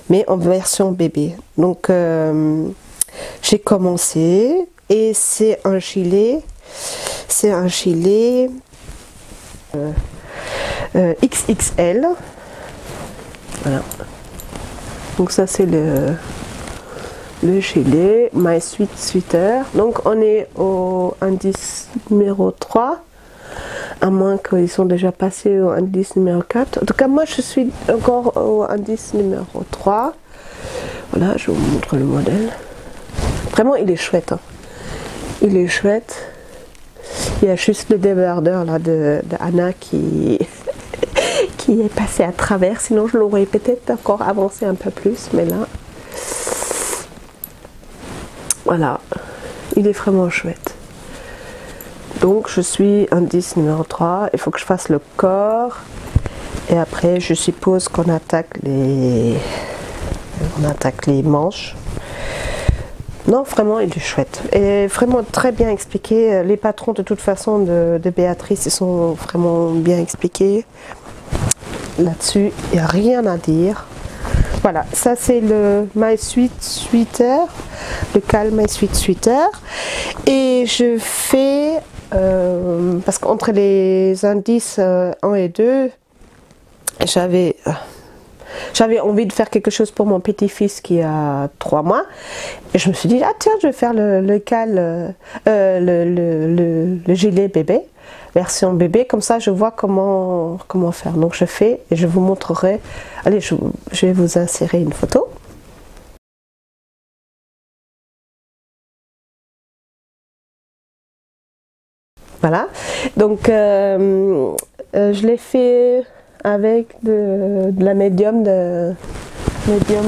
Mais en version bébé. Donc, j'ai commencé et c'est un gilet. XXL. Voilà. Donc ça c'est le gilet My Sweet Sweater. Donc on est au indice numéro 3, à moins qu'ils sont déjà passés au indice numéro 4. En tout cas moi je suis encore au indice numéro 3. Voilà, je vous montre le modèle. Vraiment il est chouette hein. Il est chouette. Il y a juste le débardeur là de Anna qui est passé à travers, sinon je l'aurais peut-être encore avancé un peu plus, mais là voilà, il est vraiment chouette. Donc je suis indice numéro 3, il faut que je fasse le corps et après je suppose qu'on attaque les manches. Non, vraiment, il est chouette. Et vraiment très bien expliqué. Les patrons, de toute façon, de Béatrice, ils sont vraiment bien expliqués. Là-dessus, il n'y a rien à dire. Voilà, ça c'est le My Sweet Sweater, le CAL My Sweet Sweater. Et je fais, parce qu'entre les indices 1 et 2, j'avais envie de faire quelque chose pour mon petit-fils qui a 3 mois. Et je me suis dit, ah tiens, je vais faire le CAL, le gilet bébé, version bébé. Comme ça, je vois comment faire. Donc je fais et je vous montrerai. Allez, je vais vous insérer une photo. Voilà. Donc, je l'ai fait avec de la médium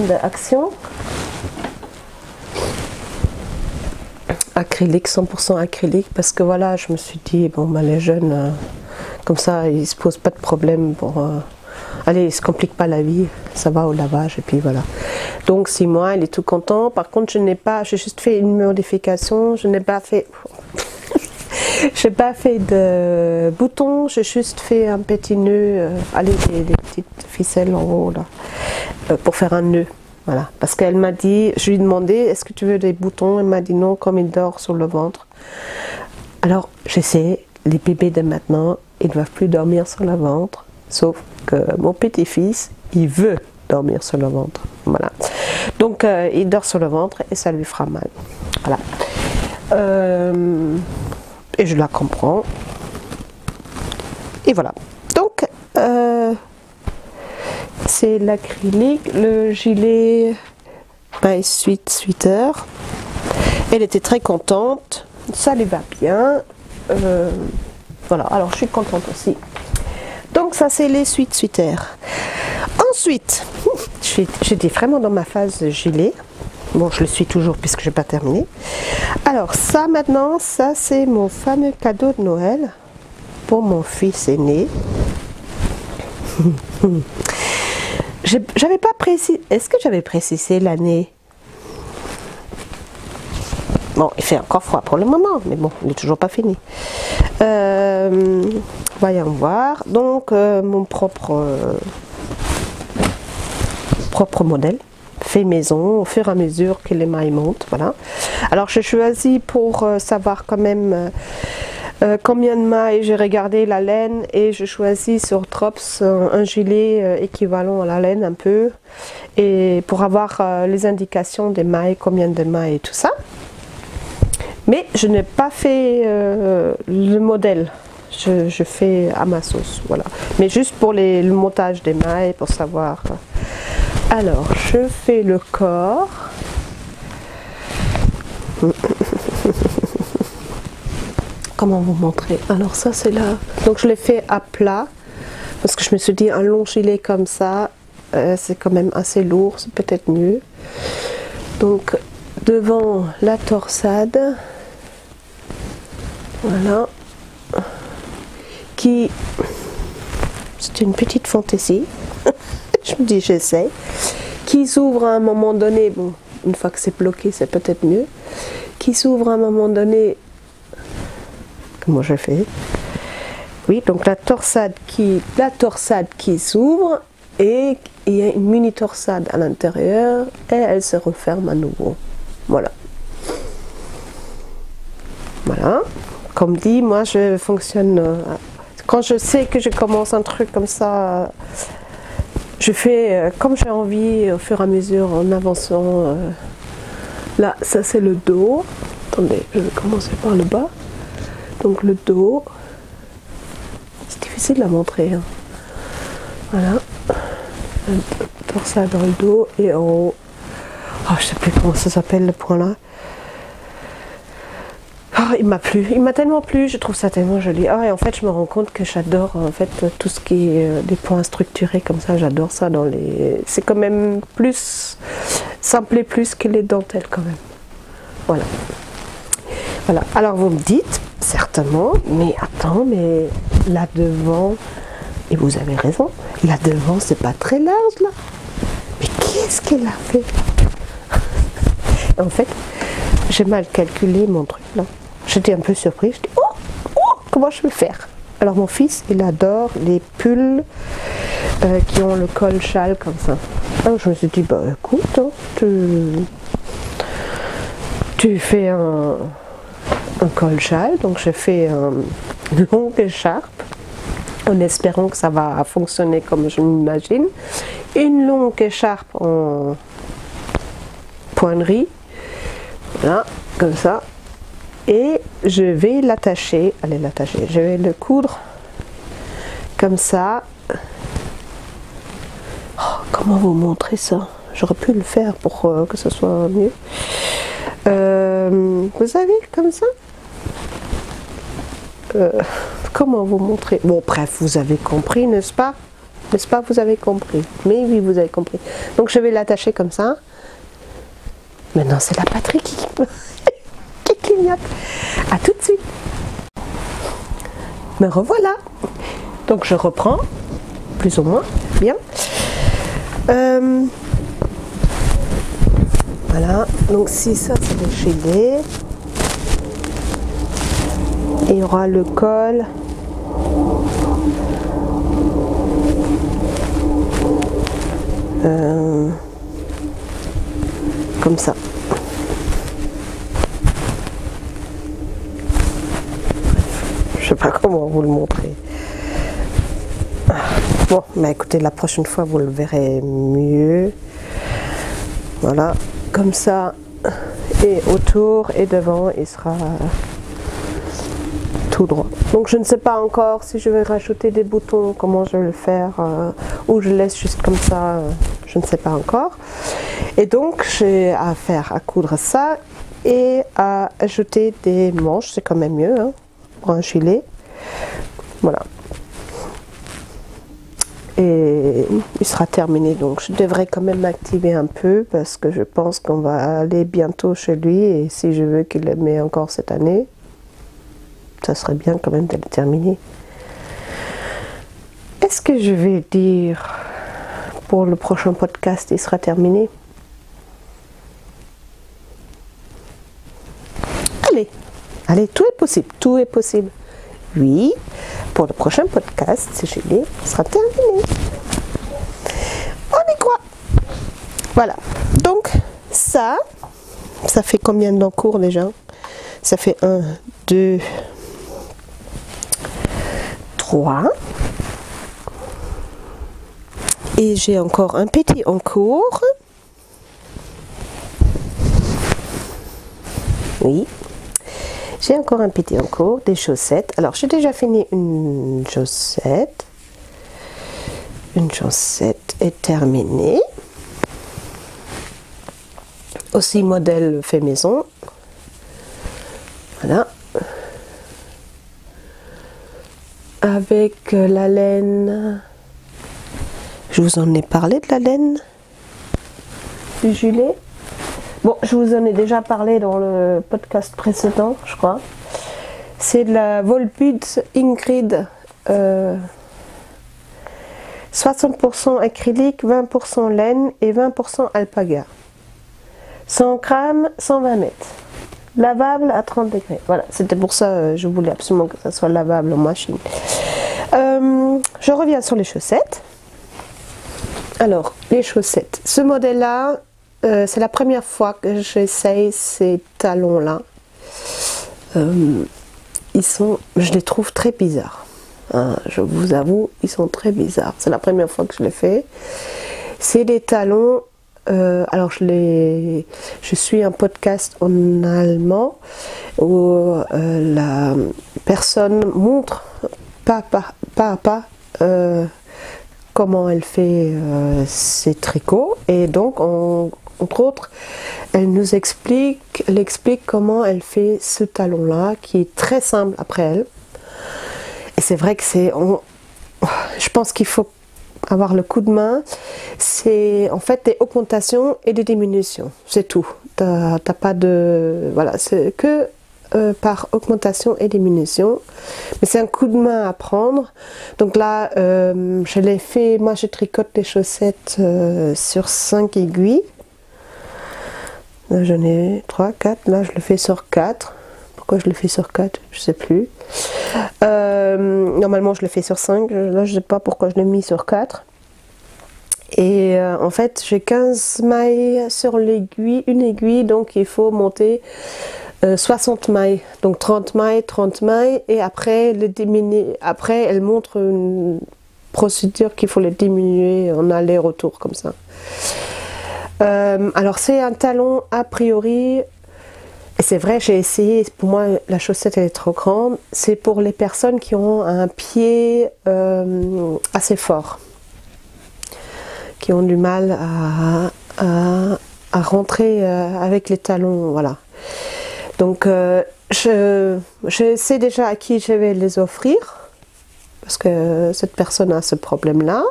d'action acrylique, 100% acrylique, parce que voilà, je me suis dit bon bah les jeunes comme ça ils se posent pas de problème pour allez, ils se compliquent pas la vie, ça va au lavage et puis voilà. Donc 6 mois, il est tout content. Par contre, j'ai juste fait une modification, je n'ai pas fait j'ai pas fait de boutons, j'ai juste fait un petit nœud, allez, des petites ficelles en haut là, pour faire un nœud. Voilà, parce qu'elle m'a dit, je lui ai demandé, est-ce que tu veux des boutons? Elle m'a dit non, comme il dort sur le ventre. Alors, je sais, les bébés de maintenant, ils ne doivent plus dormir sur le ventre, sauf que mon petit-fils, il veut dormir sur le ventre. Voilà. Donc, il dort sur le ventre et ça lui fera mal. Voilà. Et je la comprends. Et voilà. Donc, c'est l'acrylique, le gilet My Sweet Sweater. Elle était très contente, ça lui va bien. Voilà, alors je suis contente aussi. Donc ça c'est les Sweet Sweaters. Ensuite, j'étais vraiment dans ma phase gilet. Bon, je le suis toujours puisque je n'ai pas terminé. Alors ça maintenant, ça c'est mon fameux cadeau de Noël pour mon fils aîné. J'avais pas précisé. Est-ce que j'avais précisé l'année? Bon, il fait encore froid pour le moment, mais bon, il n'est toujours pas fini. Voyons voir. Donc, mon propre modèle. fait maison au fur et à mesure que les mailles montent. Voilà. Alors j'ai choisi pour savoir quand même combien de mailles, j'ai regardé la laine et je choisis sur Drops un gilet équivalent à la laine un peu, et pour avoir les indications des mailles, combien de mailles et tout ça. Mais je n'ai pas fait le modèle, je fais à ma sauce, voilà. Mais juste pour le montage des mailles, pour savoir. Alors je fais le corps. Comment vous montrer? Alors ça c'est là. Donc je l'ai fait à plat parce que je me suis dit un long gilet comme ça, c'est quand même assez lourd, c'est peut-être mieux. Donc devant la torsade, voilà, qui c'est une petite fantaisie. Je me dis j'essaie, qui s'ouvre à un moment donné. Bon, une fois que c'est bloqué, c'est peut-être mieux. Qui s'ouvre à un moment donné. Comment je fais? Oui, donc la torsade qui s'ouvre et il y a une mini torsade à l'intérieur et elle se referme à nouveau. Voilà. Voilà. Comme dit, moi je fonctionne quand je sais que je commence un truc comme ça, je fais comme j'ai envie au fur et à mesure en avançant. Là, ça c'est le dos. Attendez, je vais commencer par le bas. Donc le dos, c'est difficile à montrer. Hein. Voilà, torsade dans le dos et en haut. Oh, je sais plus comment ça s'appelle le point là. Oh, il m'a plu, il m'a tellement plu, je trouve ça tellement joli. Ah, et en fait, je me rends compte que j'adore en fait tout ce qui est des points structurés comme ça. J'adore ça dans les. C'est quand même plus, ça me plaît plus que les dentelles quand même. Voilà. Voilà. Alors vous me dites certainement, mais attends, mais là devant, et vous avez raison, là devant c'est pas très large là. Mais qu'est-ce qu'elle a fait? En fait, j'ai mal calculé mon truc là. J'étais un peu surprise. Je dis comment je vais faire? Alors mon fils, il adore les pulls qui ont le col châle comme ça. Alors je me suis dit bah écoute, hein, tu fais un col châle, donc j'ai fait une longue écharpe en espérant que ça va fonctionner comme je m'imagine. Une longue écharpe en poinerie, voilà, comme ça. Et je vais l'attacher, je vais le coudre comme ça. Oh, comment vous montrer ça? J'aurais pu le faire pour que ce soit mieux. Vous savez, comme ça. Comment vous montrer? Bon, bref, vous avez compris, n'est-ce pas? N'est-ce pas, vous avez compris? Mais oui, vous avez compris. Donc je vais l'attacher comme ça. Maintenant, c'est la batterie qui clignote. À tout de suite. Me revoilà. Donc je reprends, plus ou moins, bien. Voilà, donc si ça c'est le gilet. Et il y aura le col. Comme ça. Je sais pas comment vous le montrer. Bon, mais écoutez, la prochaine fois vous le verrez mieux. Voilà, comme ça. Et autour et devant, il sera tout droit. Donc je ne sais pas encore si je vais rajouter des boutons, comment je vais le faire, ou je laisse juste comme ça, je ne sais pas encore. Et donc j'ai à coudre ça et à ajouter des manches, c'est quand même mieux hein, pour un gilet. Voilà. Et il sera terminé, donc je devrais quand même m'activer un peu parce que je pense qu'on va aller bientôt chez lui et si je veux qu'il le mette encore cette année, ça serait bien quand même de le terminer. Est-ce que je vais dire pour le prochain podcast il sera terminé? Allez, tout est possible, tout est possible. Oui, pour le prochain podcast, ce gilet sera terminé. On y croit. Voilà. Donc ça fait combien d'encours déjà? Ça fait 1, 2, 3. Et j'ai encore un petit encours. Oui. J'ai encore un petit encours, des chaussettes. Alors j'ai déjà fini une chaussette. Une chaussette est terminée. Aussi modèle fait maison. Voilà. Avec la laine. Je vous en ai parlé de la laine du gilet. Bon, je vous en ai déjà parlé dans le podcast précédent, je crois. C'est de la Volpud Ingrid 60% acrylique, 20% laine et 20% alpaga. 100 grammes, 120 mètres. Lavable à 30 degrés. Voilà, c'était pour ça je voulais absolument que ça soit lavable en machine. Je reviens sur les chaussettes. Alors, les chaussettes. Ce modèle-là, c'est la première fois que j'essaye ces talons-là. Je les trouve très bizarres. Hein, je vous avoue, ils sont très bizarres. C'est la première fois que je les fais. C'est des talons. Alors je suis un podcast en allemand où la personne montre pas à pas comment elle fait ses tricots, et donc entre autres elle nous explique comment elle fait ce talon là qui est très simple après elle. Et c'est vrai que je pense qu'il faut avoir le coup de main. C'est en fait des augmentations et des diminutions, c'est tout. T'as pas de... Voilà, c'est que par augmentation et diminution, mais c'est un coup de main à prendre. Donc là je l'ai fait, moi je tricote des chaussettes sur 5 aiguilles. Là j'en ai 3, 4, là je le fais sur 4. Pourquoi je le fais sur 4, je sais plus. Normalement je le fais sur 5, là je sais pas pourquoi je l'ai mis sur 4. Et en fait j'ai 15 mailles sur l'aiguille, une aiguille, donc il faut monter 60 mailles, donc 30 mailles, 30 mailles, et après après elle montre une procédure qu'il faut les diminuer en aller-retour comme ça. Alors c'est un talon a priori, et c'est vrai, j'ai essayé, pour moi la chaussette elle est trop grande, c'est pour les personnes qui ont un pied assez fort, qui ont du mal à rentrer avec les talons, voilà. Donc je sais déjà à qui je vais les offrir, parce que cette personne a ce problème-là.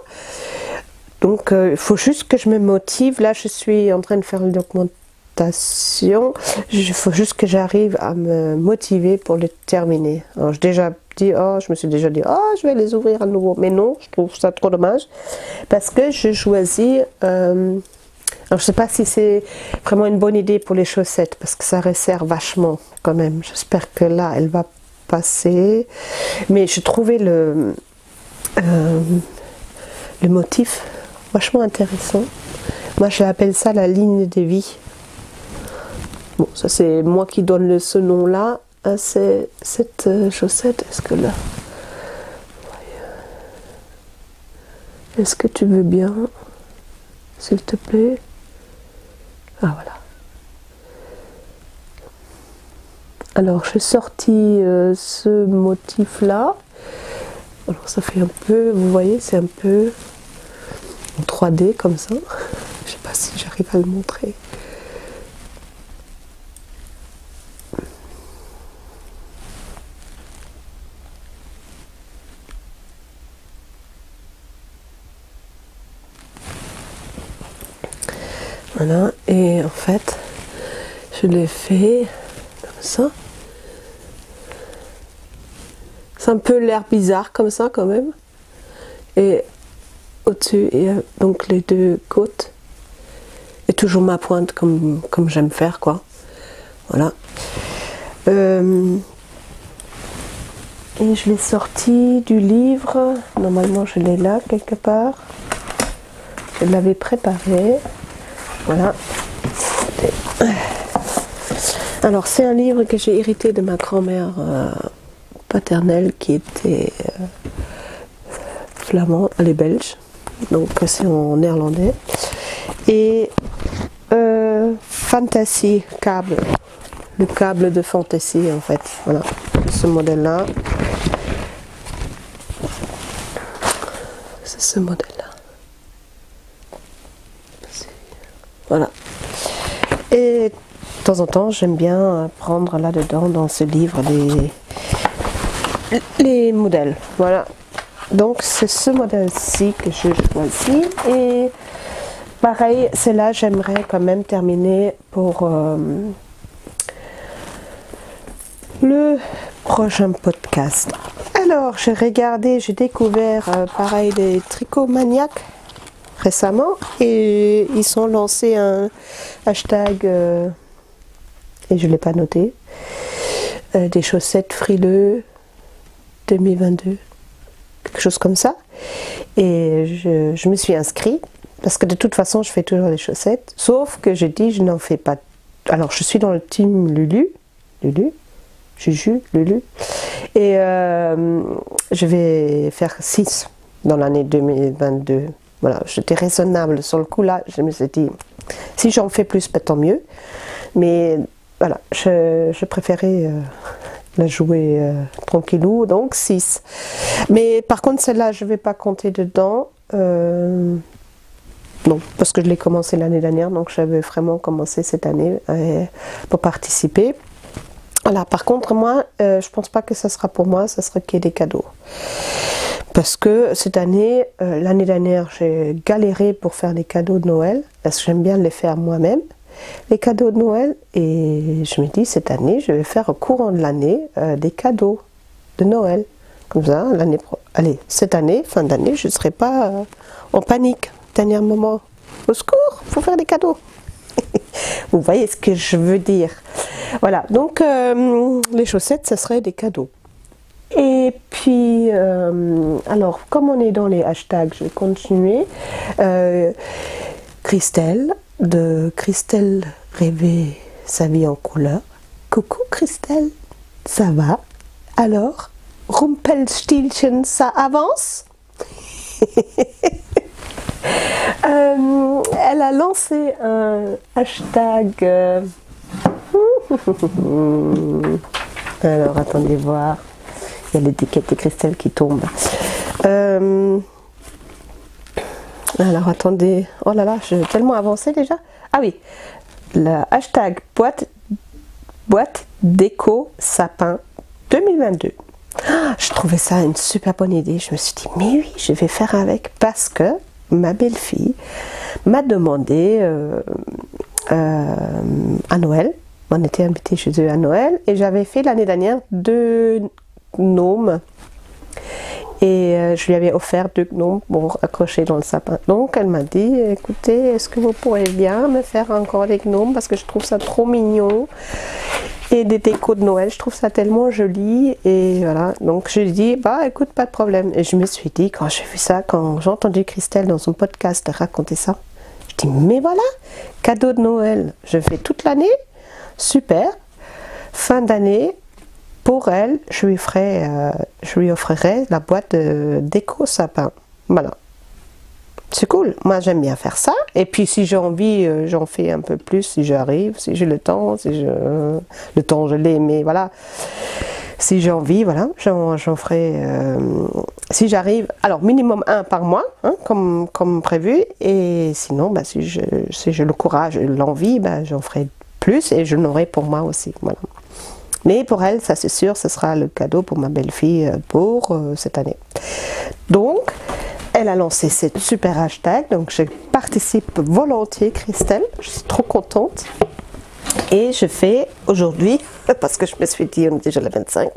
Donc il faut juste que je me motive. Là je suis en train de faire une augmentation. Il faut juste que j'arrive à me motiver pour les terminer. Alors je me suis déjà dit, oh, je vais les ouvrir à nouveau. Mais non, je trouve ça trop dommage. Parce que je choisis... alors je sais pas si c'est vraiment une bonne idée pour les chaussettes, parce que ça resserre vachement quand même. J'espère que là elle va passer. Mais je trouvais le motif vachement intéressant. Moi je l'appelle ça la ligne de vie. Bon, ça c'est moi qui donne ce nom là à cette chaussette. Est-ce que là, est-ce que tu veux bien, s'il te plaît? Ah voilà. Alors j'ai sorti ce motif là. Alors ça fait un peu, vous voyez, c'est un peu en 3D comme ça. Je sais pas si j'arrive à le montrer. Voilà, et en fait, je l'ai fait comme ça. C'est un peu l'air bizarre comme ça quand même. Et au-dessus, il y a donc les deux côtes. Et toujours ma pointe comme j'aime faire, quoi. Voilà. Et je l'ai sorti du livre. Normalement, je l'ai là quelque part. Je l'avais préparé. Voilà. Alors c'est un livre que j'ai hérité de ma grand-mère paternelle qui était flamande, elle est belge, donc c'est en néerlandais. Et Fantasy câble, le câble de Fantasy en fait, voilà, ce modèle-là. C'est ce modèle-là. Voilà. Et de temps en temps, j'aime bien prendre là-dedans, dans ce livre, les modèles. Voilà. Donc, c'est ce modèle-ci que je choisis. Et pareil, c'est là j'aimerais quand même terminer pour le prochain podcast. Alors, j'ai regardé, j'ai découvert pareil des tricots maniaques récemment et ils ont lancé un hashtag et je ne l'ai pas noté, des chaussettes frileux 2022, quelque chose comme ça. Et je me suis inscrite parce que de toute façon je fais toujours des chaussettes, sauf que je dis je n'en fais pas. Alors je suis dans le team Juju, Lulu, et je vais faire 6 dans l'année 2022. Voilà, j'étais raisonnable sur le coup là, je me suis dit, si j'en fais plus, tant mieux. Mais voilà, je préférais la jouer tranquillou, donc 6. Mais par contre, celle-là, je ne vais pas compter dedans. Non, parce que je l'ai commencé l'année dernière, donc j'avais vraiment commencé cette année pour participer. Voilà, par contre, moi, je pense pas que ça sera pour moi, ça sera qu'il y ait des cadeaux. Parce que cette année, l'année dernière, j'ai galéré pour faire les cadeaux de Noël, parce que j'aime bien les faire moi-même, les cadeaux de Noël, et je me dis, cette année, je vais faire au courant de l'année des cadeaux de Noël. Comme ça, allez, cette année, fin d'année, je ne serai pas en panique, dernier moment. Au secours, il faut faire des cadeaux. Vous voyez ce que je veux dire. Voilà, donc les chaussettes, ça serait des cadeaux. Et puis, alors, comme on est dans les hashtags, je vais continuer. Christelle, de Christelle rêver sa vie en couleur. Coucou Christelle, ça va? Alors, Rumpelstilzchen, ça avance? Elle a lancé un hashtag. Alors, attendez voir. Il y a l'étiquette de Christelle qui tombe. Alors, attendez. Oh là là, j'ai tellement avancé déjà. Ah oui, le hashtag boîte déco sapin 2022. Ah, je trouvais ça une super bonne idée. Je me suis dit, mais oui, je vais faire avec parce que ma belle-fille m'a demandé à Noël. On était invités chez eux à Noël et j'avais fait l'année dernière 2 gnomes et je lui avais offert 2 gnomes pour accrocher dans le sapin. Donc elle m'a dit, écoutez, est-ce que vous pourrez bien me faire encore des gnomes parce que je trouve ça trop mignon et des décos de Noël, je trouve ça tellement joli. Et voilà, donc je lui ai dit, bah écoute, pas de problème. Et je me suis dit, quand j'ai vu ça, quand j'ai entendu Christelle dans son podcast raconter ça, je dis, mais voilà, cadeau de Noël, je fais toute l'année, super, fin d'année, pour elle, je lui offrirai la boîte de déco sapin. Voilà. C'est cool. Moi, j'aime bien faire ça. Et puis, si j'ai envie, j'en fais un peu plus si j'arrive, si j'ai le temps. Le temps, je l'ai, mais voilà. Si j'ai envie, voilà, j'en ferai. Si j'arrive, alors minimum 1 par mois, hein, comme prévu. Et sinon, bah, si j'ai le courage et l'envie, bah, j'en ferai plus et je l'aurai pour moi aussi. Voilà. Mais pour elle, ça c'est sûr, ce sera le cadeau pour ma belle-fille pour cette année. Donc, elle a lancé cette super hashtag, donc je participe volontiers, Christelle, je suis trop contente. Et je fais aujourd'hui, parce que je me suis dit, on est déjà le 25,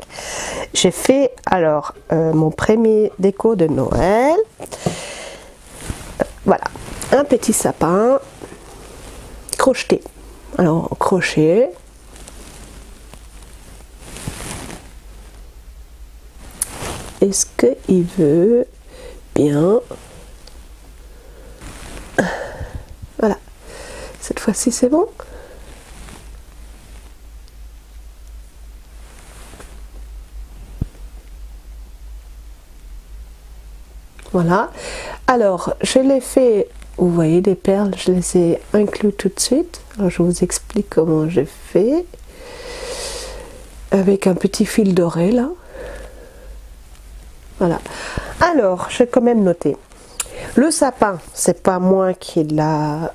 j'ai fait alors mon premier déco de Noël. Voilà, un petit sapin crocheté. Alors, crochet. Est-ce qu'il veut bien? Voilà, fois-ci c'est bon. Voilà. Alors, je l'ai fait, vous voyez les perles, je les ai inclus tout de suite. Alors, je vous explique comment j'ai fait. Avec un petit fil doré là. Voilà. Alors, j'ai quand même noté. Le sapin, c'est pas moi qui l'a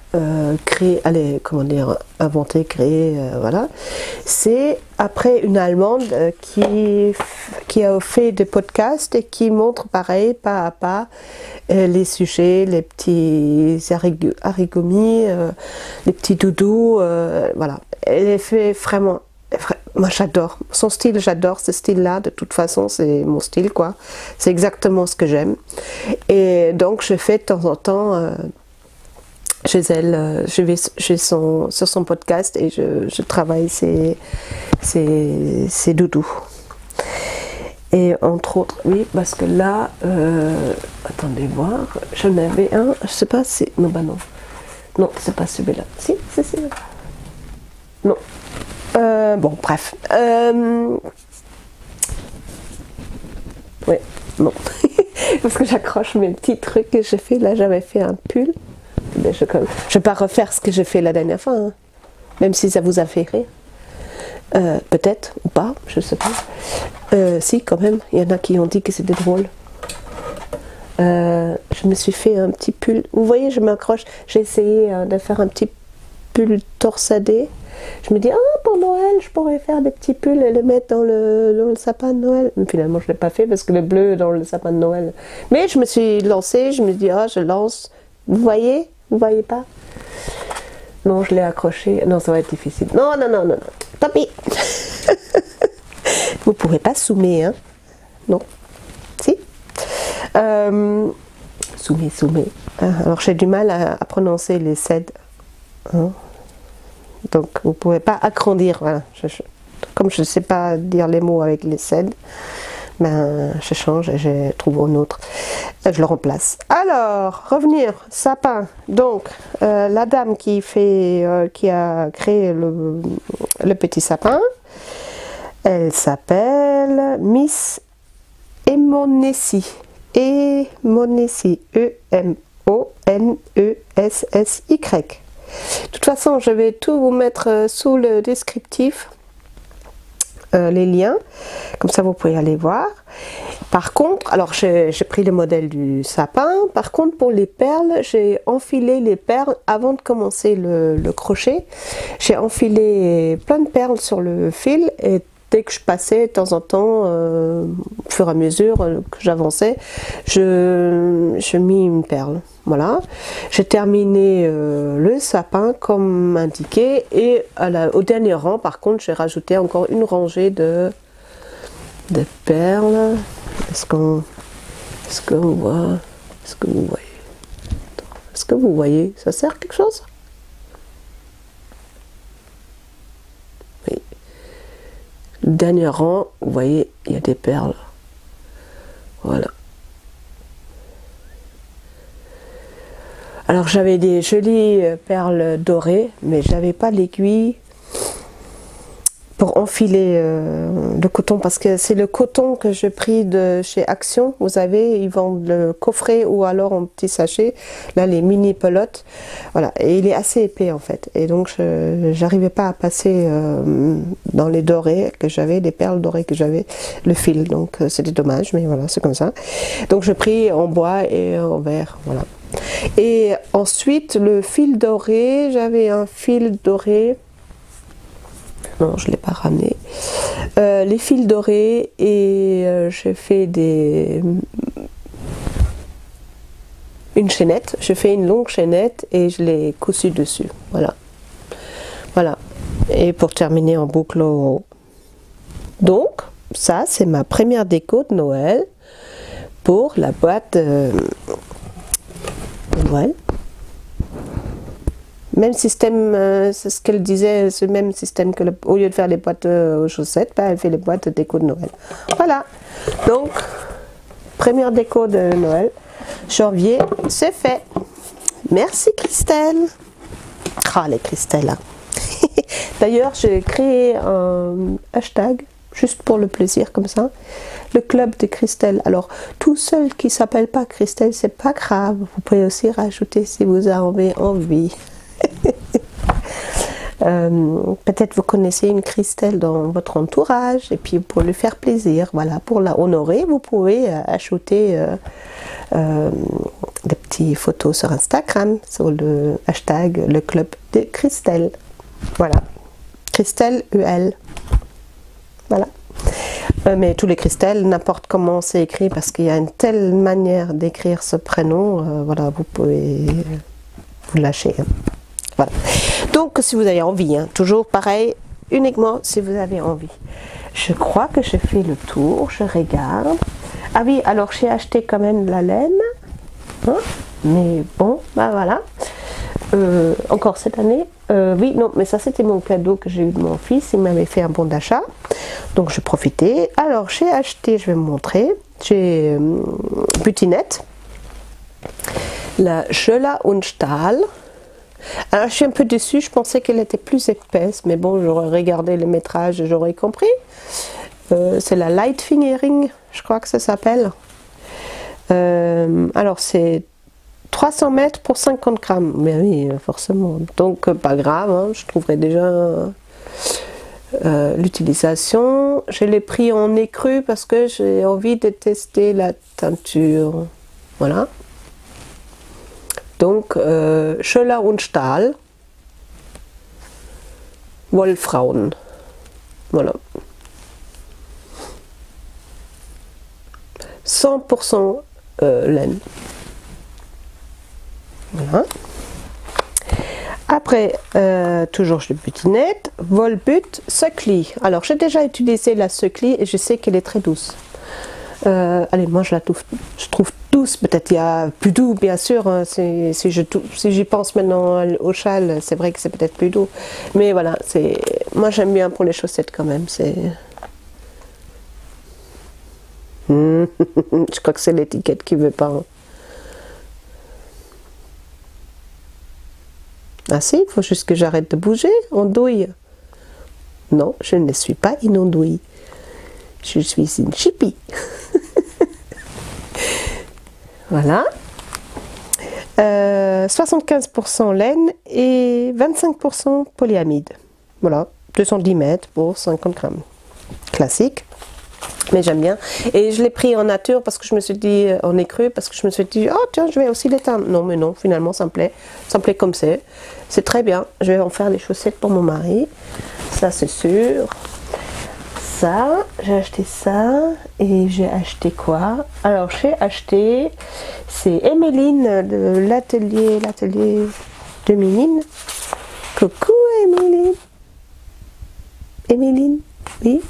créé, allez, comment dire, inventé, créé, voilà. C'est après une Allemande qui a fait des podcasts et qui montre pareil, pas à pas, les sujets, les petits origamis, les petits doudous, voilà. Elle fait vraiment. Moi j'adore, son style, j'adore ce style-là, de toute façon c'est mon style quoi, c'est exactement ce que j'aime. Et donc je fais de temps en temps chez elle, je vais sur son podcast et je travaille ses doudous. Et entre autres, oui, parce que là, attendez voir, j'en avais un, je sais pas si, non bah non, non c'est pas celui-là, si, c'est celui-là, non. Bon, bref. Ouais, non. Parce que j'accroche mes petits trucs que j'ai fait. Là, j'avais fait un pull. Mais je ne vais pas refaire ce que j'ai fait la dernière fois. Hein. Même si ça vous a fait rire. Peut-être, ou pas, je sais pas. Si, quand même. Il y en a qui ont dit que c'était drôle. Je me suis fait un petit pull. Vous voyez, je m'accroche. J'ai essayé de faire un petit pull torsadé. Je me dis, ah, pour Noël, je pourrais faire des petits pulls et les mettre dans le sapin de Noël. Mais finalement, je ne l'ai pas fait parce que le bleu est dans le sapin de Noël. Mais je me suis lancée, je me dis, ah, je lance. Vous voyez? Vous voyez pas? Non, je l'ai accroché. Non, ça va être difficile. Non, non, non, non, non. Tant pis. Vous ne pourrez pas zoomer, hein? Non. Si? Zoomer. Alors, j'ai du mal à prononcer les Z. Hein? Donc vous ne pouvez pas agrandir, voilà. Comme je ne sais pas dire les mots avec les Z, ben, je change et je trouve un autre. Je le remplace. Alors, revenir, sapin. Donc, la dame qui a créé le petit sapin, elle s'appelle Miss Emonesi. Emonesi. E-M-O-N-E-S-S-Y. De toute façon, je vais tout vous mettre sous le descriptif, les liens, comme ça vous pouvez aller voir. Par contre, alors j'ai pris le modèle du sapin, par contre pour les perles, j'ai enfilé les perles avant de commencer le crochet. J'ai enfilé plein de perles sur le fil et dès que je passais, de temps en temps, au fur et à mesure que j'avançais, je mis une perle. Voilà. J'ai terminé le sapin comme indiqué et au dernier rang, par contre, j'ai rajouté encore une rangée de perles. Est-ce que vous voyez? Est-ce que vous voyez? Ça sert à quelque chose? Le dernier rang, vous voyez, il y a des perles. Voilà. Alors j'avais des jolies perles dorées, mais j'avais pas l'aiguille pour enfiler le coton, parce que c'est le coton que j'ai pris de chez Action. Vous savez, ils vendent le coffret ou alors en petit sachet, là les mini pelotes, voilà, et il est assez épais en fait, et donc j'arrivais pas à passer dans les dorés que j'avais, les perles dorées que j'avais, le fil, donc c'était dommage, mais voilà, c'est comme ça. Donc j'ai pris en bois et en verre, voilà. Et ensuite le fil doré, j'avais un fil doré. Non, je ne l'ai pas ramené. Les fils dorés et j'ai fait une chaînette. J'ai fait une longue chaînette et je l'ai cousu dessus. Voilà. Voilà. Et pour terminer en boucle en haut. Donc, ça, c'est ma première déco de Noël pour la boîte de Noël. Même système, c'est ce qu'elle disait, ce même système que au lieu de faire les boîtes aux chaussettes, bah, elle fait les boîtes de déco de Noël. Voilà, donc première déco de Noël, janvier, c'est fait. Merci Christelle. Ah, les Christelle. Hein. D'ailleurs, j'ai créé un hashtag, juste pour le plaisir comme ça, le club de Christelle. Alors, tout seul qui s'appelle pas Christelle, c'est pas grave. Vous pouvez aussi rajouter si vous avez envie. Peut-être vous connaissez une Christelle dans votre entourage et puis pour lui faire plaisir, voilà, pour la honorer, vous pouvez ajouter des petites photos sur Instagram sur le hashtag le club de Christelle. Voilà, Christelle UL. Voilà. Mais tous les Christelle, n'importe comment c'est écrit, parce qu'il y a une telle manière d'écrire ce prénom, voilà, vous pouvez vous lâcher. Hein. Voilà. Donc, si vous avez envie, hein, toujours pareil, uniquement si vous avez envie. Je crois que j'ai fait le tour, je regarde. Ah oui, alors j'ai acheté quand même de la laine. Hein, mais bon, bah voilà. Encore cette année. Oui, non, mais ça c'était mon cadeau que j'ai eu de mon fils. Il m'avait fait un bon d'achat. Donc je profitais. Alors j'ai acheté, je vais vous montrer. J'ai Butinette. La Schöller und Stahl. Alors je suis un peu déçue, je pensais qu'elle était plus épaisse, mais bon, j'aurais regardé le métrage et j'aurais compris. C'est la Light Fingering, je crois que ça s'appelle. Alors c'est 300 mètres pour 50 grammes, mais oui, forcément. Donc pas grave, hein, je trouverai déjà l'utilisation. Je l'ai pris en écru parce que j'ai envie de tester la teinture. Voilà. Donc, Schöller und Stahl, Wollfrauen. Voilà. 100% laine. Voilà. Après, toujours chez Butinette, Volbut Söckli. Alors, j'ai déjà utilisé la Söckli et je sais qu'elle est très douce. Allez, moi je trouve douce, peut-être il y a plus doux bien sûr, hein, si j'y pense maintenant au châle, c'est vrai que c'est peut-être plus doux, mais voilà, moi j'aime bien pour les chaussettes quand même, je crois que c'est l'étiquette qui veut pas. Hein. Ah si, il faut juste que j'arrête de bouger, en douille. Non, je ne suis pas une andouille, je suis une chippie. Voilà, 75% laine et 25% polyamide. Voilà, 210 mètres pour 50 grammes. Classique, mais j'aime bien. Et je l'ai pris en nature parce que je me suis dit, en écru, parce que je me suis dit, oh tiens, je vais aussi l'éteindre. Non, mais non, finalement, ça me plaît comme c'est. C'est très bien. Je vais en faire des chaussettes pour mon mari. Ça, c'est sûr. Ça, j'ai acheté ça et j'ai acheté quoi? Alors j'ai acheté, c'est Emeline de l'atelier de Méline. Coucou Emeline. Emeline, oui.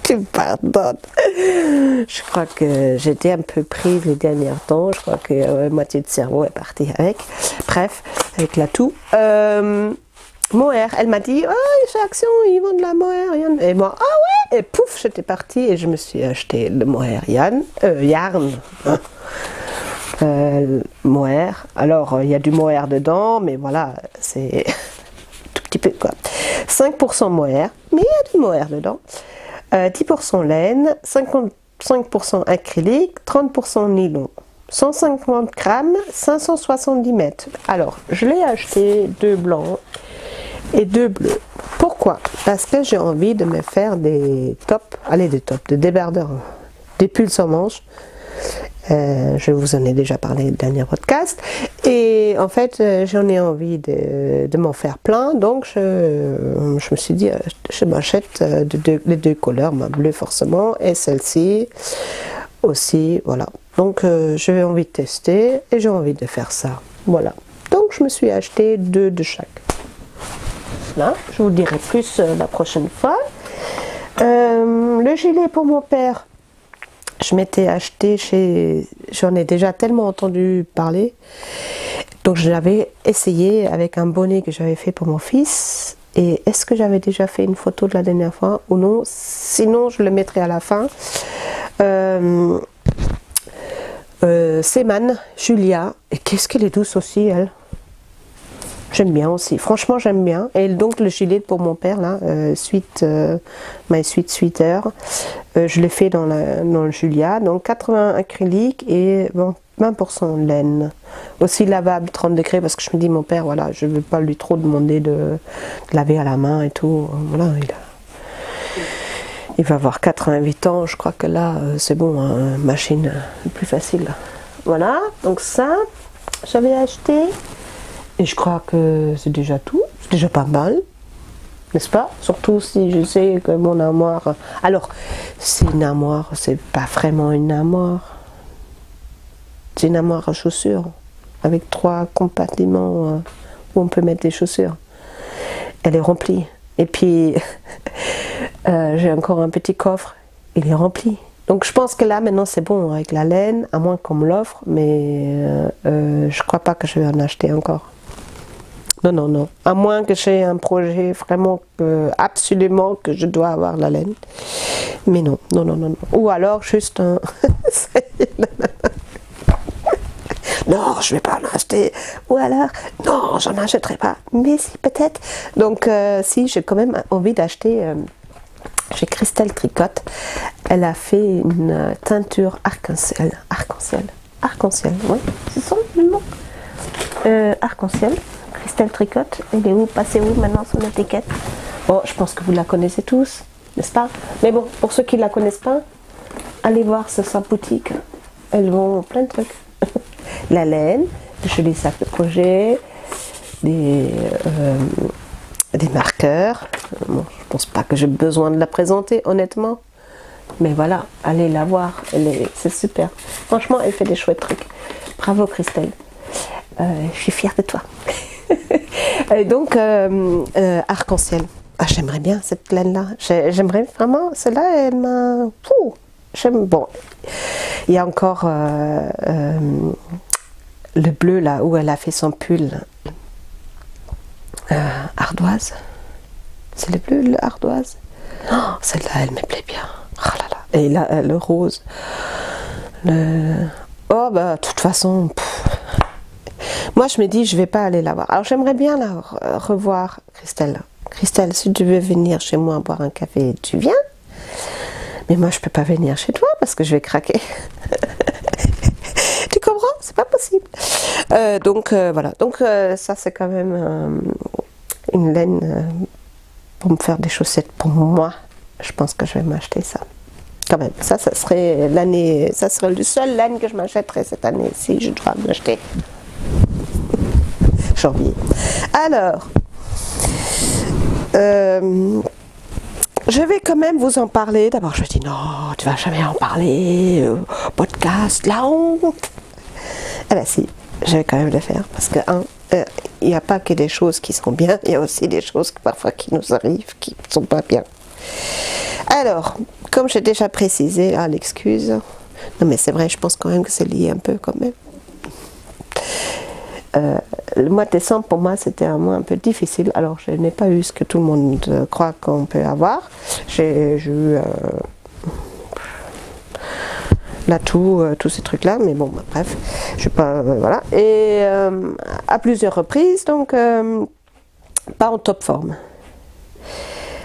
Tu me pardonnes. Je crois que j'étais un peu prise les derniers temps. Je crois que la moitié de cerveau est partie avec. Bref, avec la toux. Mohair, elle m'a dit, oh, chez Action, ils vendent de la mohair, Yann. Et moi, ah ouais, et pouf, j'étais partie et je me suis acheté le mohair yarn. Mohair. Alors, il y a du mohair dedans, mais voilà, c'est tout petit peu quoi. 5% mohair, mais il y a du mohair dedans. 10% laine, 55% acrylique, 30% nylon. 150 grammes, 570 mètres. Alors, je l'ai acheté 2 blancs et 2 bleus. Pourquoi? Parce que j'ai envie de me faire des tops, des débardeurs, des pulls sans manches. Je vous en ai déjà parlé le dernier podcast. Et en fait, j'en ai envie de m'en faire plein. Donc, je me suis dit, je m'achète les 2 couleurs, ma bleue forcément, et celle-ci aussi. Voilà. Donc, j'ai envie de tester et j'ai envie de faire ça. Voilà. Donc, je me suis acheté 2 de chaque. Là, je vous dirai plus la prochaine fois. Le gilet pour mon père, je m'étais acheté j'en ai déjà tellement entendu parler, donc je l'avais essayé avec un bonnet que j'avais fait pour mon fils. Et est-ce que j'avais déjà fait une photo de la dernière fois ou non? Sinon, je le mettrai à la fin. Seman, Julia, et qu'est-ce qu'elle est douce aussi, elle. J'aime bien aussi. Franchement, j'aime bien. Et donc, le gilet pour mon père, là, My Sweet Sweater, je l'ai fait dans le Julia. Donc, 80 acrylique et 20% laine. Aussi lavable, 30 degrés, parce que je me dis, mon père, voilà, je ne veux pas lui trop demander de laver à la main et tout. Voilà, il va avoir 88 ans. Je crois que là, c'est bon, hein, machine plus facile. Voilà, donc ça, j'avais acheté. Et je crois que c'est déjà tout, c'est déjà pas mal, n'est-ce pas? Surtout si je sais que mon armoire... Alors, c'est une armoire, c'est pas vraiment une armoire. C'est une armoire à chaussures, avec 3 compartiments où on peut mettre des chaussures. Elle est remplie. Et puis, j'ai encore un petit coffre, il est rempli. Donc je pense que là, maintenant, c'est bon avec la laine, à moins qu'on me l'offre, mais je crois pas que je vais en acheter encore. Non, non, non. À moins que j'ai un projet vraiment absolument que je dois avoir la laine. Mais non, non, non, non, non. Ou alors juste un... non, je vais pas en acheter. Ou alors, non, j'en achèterai pas. Mais si, peut-être. Donc, si, j'ai quand même envie d'acheter... chez Christelle Tricotte. Elle a fait une teinture arc-en-ciel. Arc-en-ciel. Arc-en-ciel, oui. C'est ça le nom. Arc-en-ciel. Christelle Tricotte, elle est où? Passée où maintenant son étiquette? Bon, je pense que vous la connaissez tous, n'est-ce pas? Mais bon, pour ceux qui ne la connaissent pas, allez voir sur sa boutique. Elles vend plein de trucs. La laine, des jolis sacs de projet, des marqueurs. Bon, je pense pas que j'ai besoin de la présenter, honnêtement. Mais voilà, allez la voir. C'est super. Franchement, elle fait des chouettes trucs. Bravo, Christelle. Je suis fière de toi. Et donc, arc-en-ciel. Ah, j'aimerais bien cette laine-là. J'aimerais vraiment. Celle-là, elle m'a... J'aime. Bon. Il y a encore le bleu, là, où elle a fait son pull. Ardoise. C'est le bleu, le ardoise. Oh, celle-là, elle me plaît bien. Oh là là. Et là, le rose. Oh, bah, de toute façon... Moi, je me dis, je vais pas aller la voir. Alors, j'aimerais bien la revoir, Christelle. Christelle, si tu veux venir chez moi boire un café, tu viens. Mais moi, je peux pas venir chez toi parce que je vais craquer. Tu comprends? C'est pas possible. Donc, voilà. Donc, ça, c'est quand même une laine pour me faire des chaussettes pour moi. Je pense que je vais m'acheter ça. Quand même. Ça serait l'année... Ça serait le seul laine que je m'achèterais cette année si je dois m'acheter. Janvier. Alors, je vais quand même vous en parler. D'abord, je me dis non, tu vas jamais en parler. Podcast, la honte. Eh bien si, je vais quand même le faire parce que il n'y a pas que des choses qui sont bien, il y a aussi des choses parfois qui nous arrivent qui ne sont pas bien. Alors, comme j'ai déjà précisé, l'excuse. Non mais c'est vrai, je pense quand même que c'est lié un peu quand même. Le mois de décembre pour moi c'était un mois un peu difficile, alors je n'ai pas eu ce que tout le monde croit qu'on peut avoir. J'ai eu tous ces trucs là, mais bon bah, bref, je sais pas, voilà. Et à plusieurs reprises, donc pas en top forme.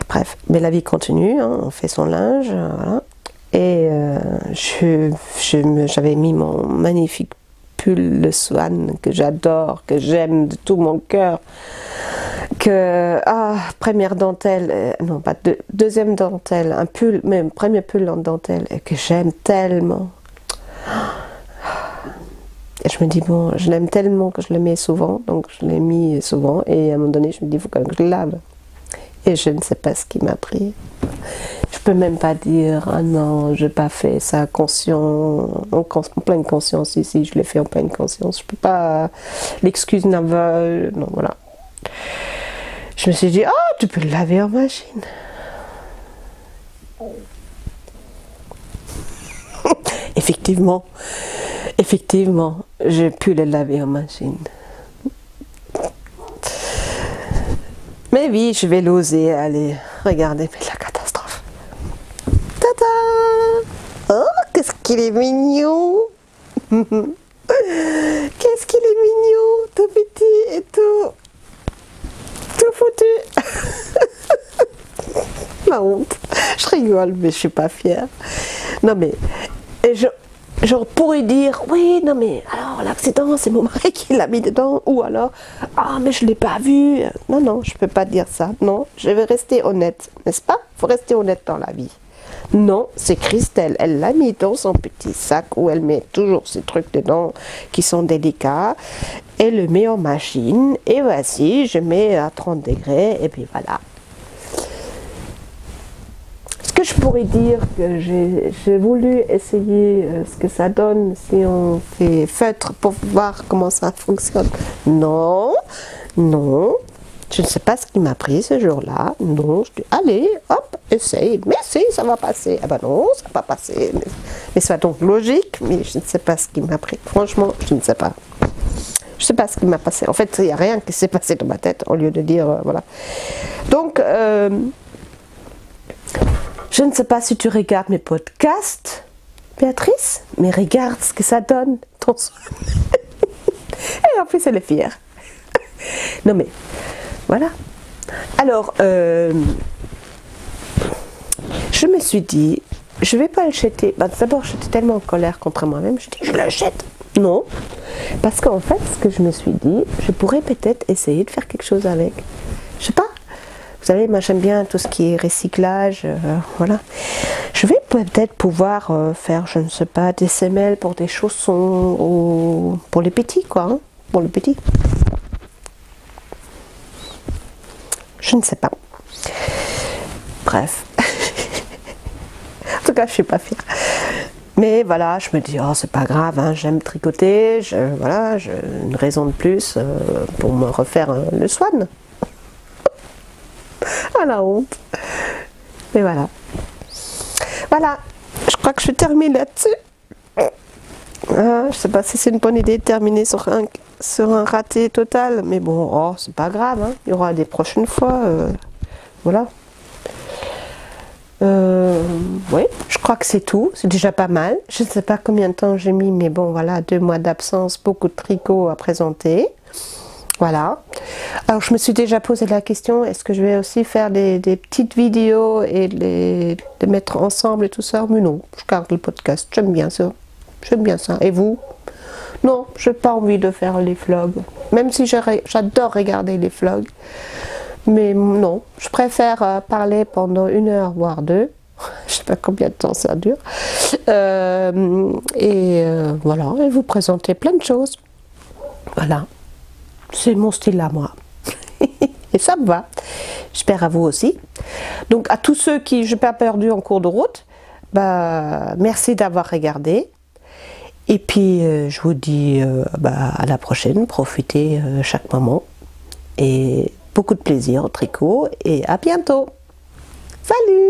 Bref, mais la vie continue, hein, on fait son linge, voilà. Et j'avais mis mon magnifique pull de Swan que j'adore, que j'aime de tout mon cœur, première dentelle, non pas deuxième dentelle, un pull, même premier pull en dentelle et que j'aime tellement. Et je me dis bon, je l'aime tellement que je le mets souvent, donc je l'ai mis souvent et à un moment donné je me dis il faut quand même que je le lave. Et je ne sais pas ce qui m'a pris. Je peux même pas dire ah non, j'ai pas fait ça en pleine conscience ici, je l'ai fait en pleine conscience. Je peux pas l'excuse non voilà. Je me suis dit tu peux le laver en machine. Effectivement, j'ai pu le laver en machine. Mais oui, je vais l'oser. Allez, regardez, mais la catastrophe. Tada! Oh, qu'est-ce qu'il est mignon! Qu'est-ce qu'il est mignon, tout petit et tout. La honte. Je rigole, mais je suis pas fière. Non mais, et je pourrais dire, oui, non mais, alors l'accident, c'est mon mari qui l'a mis dedans, ou alors, ah mais je l'ai pas vu. Non, non, je peux pas dire ça. Non, je vais rester honnête, n'est-ce pas? Faut rester honnête dans la vie. Non, c'est Christelle, elle l'a mis dans son petit sac où elle met toujours ces trucs dedans qui sont délicats. Elle le met en machine et voici, je mets à 30 degrés et puis voilà. Ce que je pourrais dire que j'ai voulu essayer ce que ça donne si on fait feutre pour voir comment ça fonctionne. Non, non. Je ne sais pas ce qui m'a pris ce jour-là. Non, je dis, allez, hop, essaye. Mais si, ça va passer. Ah ben non, ça va pas passer. Mais soit donc logique, mais je ne sais pas ce qui m'a pris. Franchement, je ne sais pas. Je ne sais pas ce qui m'a passé. En fait, il n'y a rien qui s'est passé dans ma tête, au lieu de dire, voilà. Donc, je ne sais pas si tu regardes mes podcasts, Béatrice, mais regarde ce que ça donne. Et en plus, elle est fière. Non mais, voilà. Alors, je me suis dit, je ne vais pas le jeter. Ben, d'abord, j'étais tellement en colère contre moi-même, je dis, je le jette. Non, parce qu'en fait, ce que je me suis dit, je pourrais peut-être essayer de faire quelque chose avec. Je sais pas. Vous savez, moi j'aime bien tout ce qui est recyclage, voilà. Je vais peut-être pouvoir faire, je ne sais pas, des semelles pour des chaussons, ou pour les petits, quoi, hein, pour les petits. Je ne sais pas. Bref. En tout cas, je suis pas fière. Mais voilà, je me dis, oh, c'est pas grave, hein, j'aime tricoter, voilà, une raison de plus pour me refaire le swan. Ah la honte. Mais voilà. Voilà, je crois que je termine là-dessus. Je sais pas si c'est une bonne idée de terminer sur un raté total, mais bon, oh, c'est pas grave, hein. Il y aura des prochaines fois. Voilà. Oui, je crois que c'est tout, c'est déjà pas mal. Je ne sais pas combien de temps j'ai mis, mais bon, voilà, 2 mois d'absence, beaucoup de tricot à présenter. Voilà. Alors, je me suis déjà posé la question, est-ce que je vais aussi faire des petites vidéos et les mettre ensemble et tout ça? Mais non, je garde le podcast, j'aime bien ça. J'aime bien ça. Et vous? Non, je n'ai pas envie de faire les vlogs. Même si j'adore regarder les vlogs. Mais non, je préfère parler pendant 1 heure, voire 2. Je ne sais pas combien de temps ça dure. Voilà, et vous présenter plein de choses. Voilà. C'est mon style à moi. Et ça me va. J'espère à vous aussi. Donc à tous ceux qui je n'ai pas perdu en cours de route, bah, merci d'avoir regardé. Et puis je vous dis à la prochaine. Profitez chaque moment. Et beaucoup de plaisir au tricot. Et à bientôt. Salut!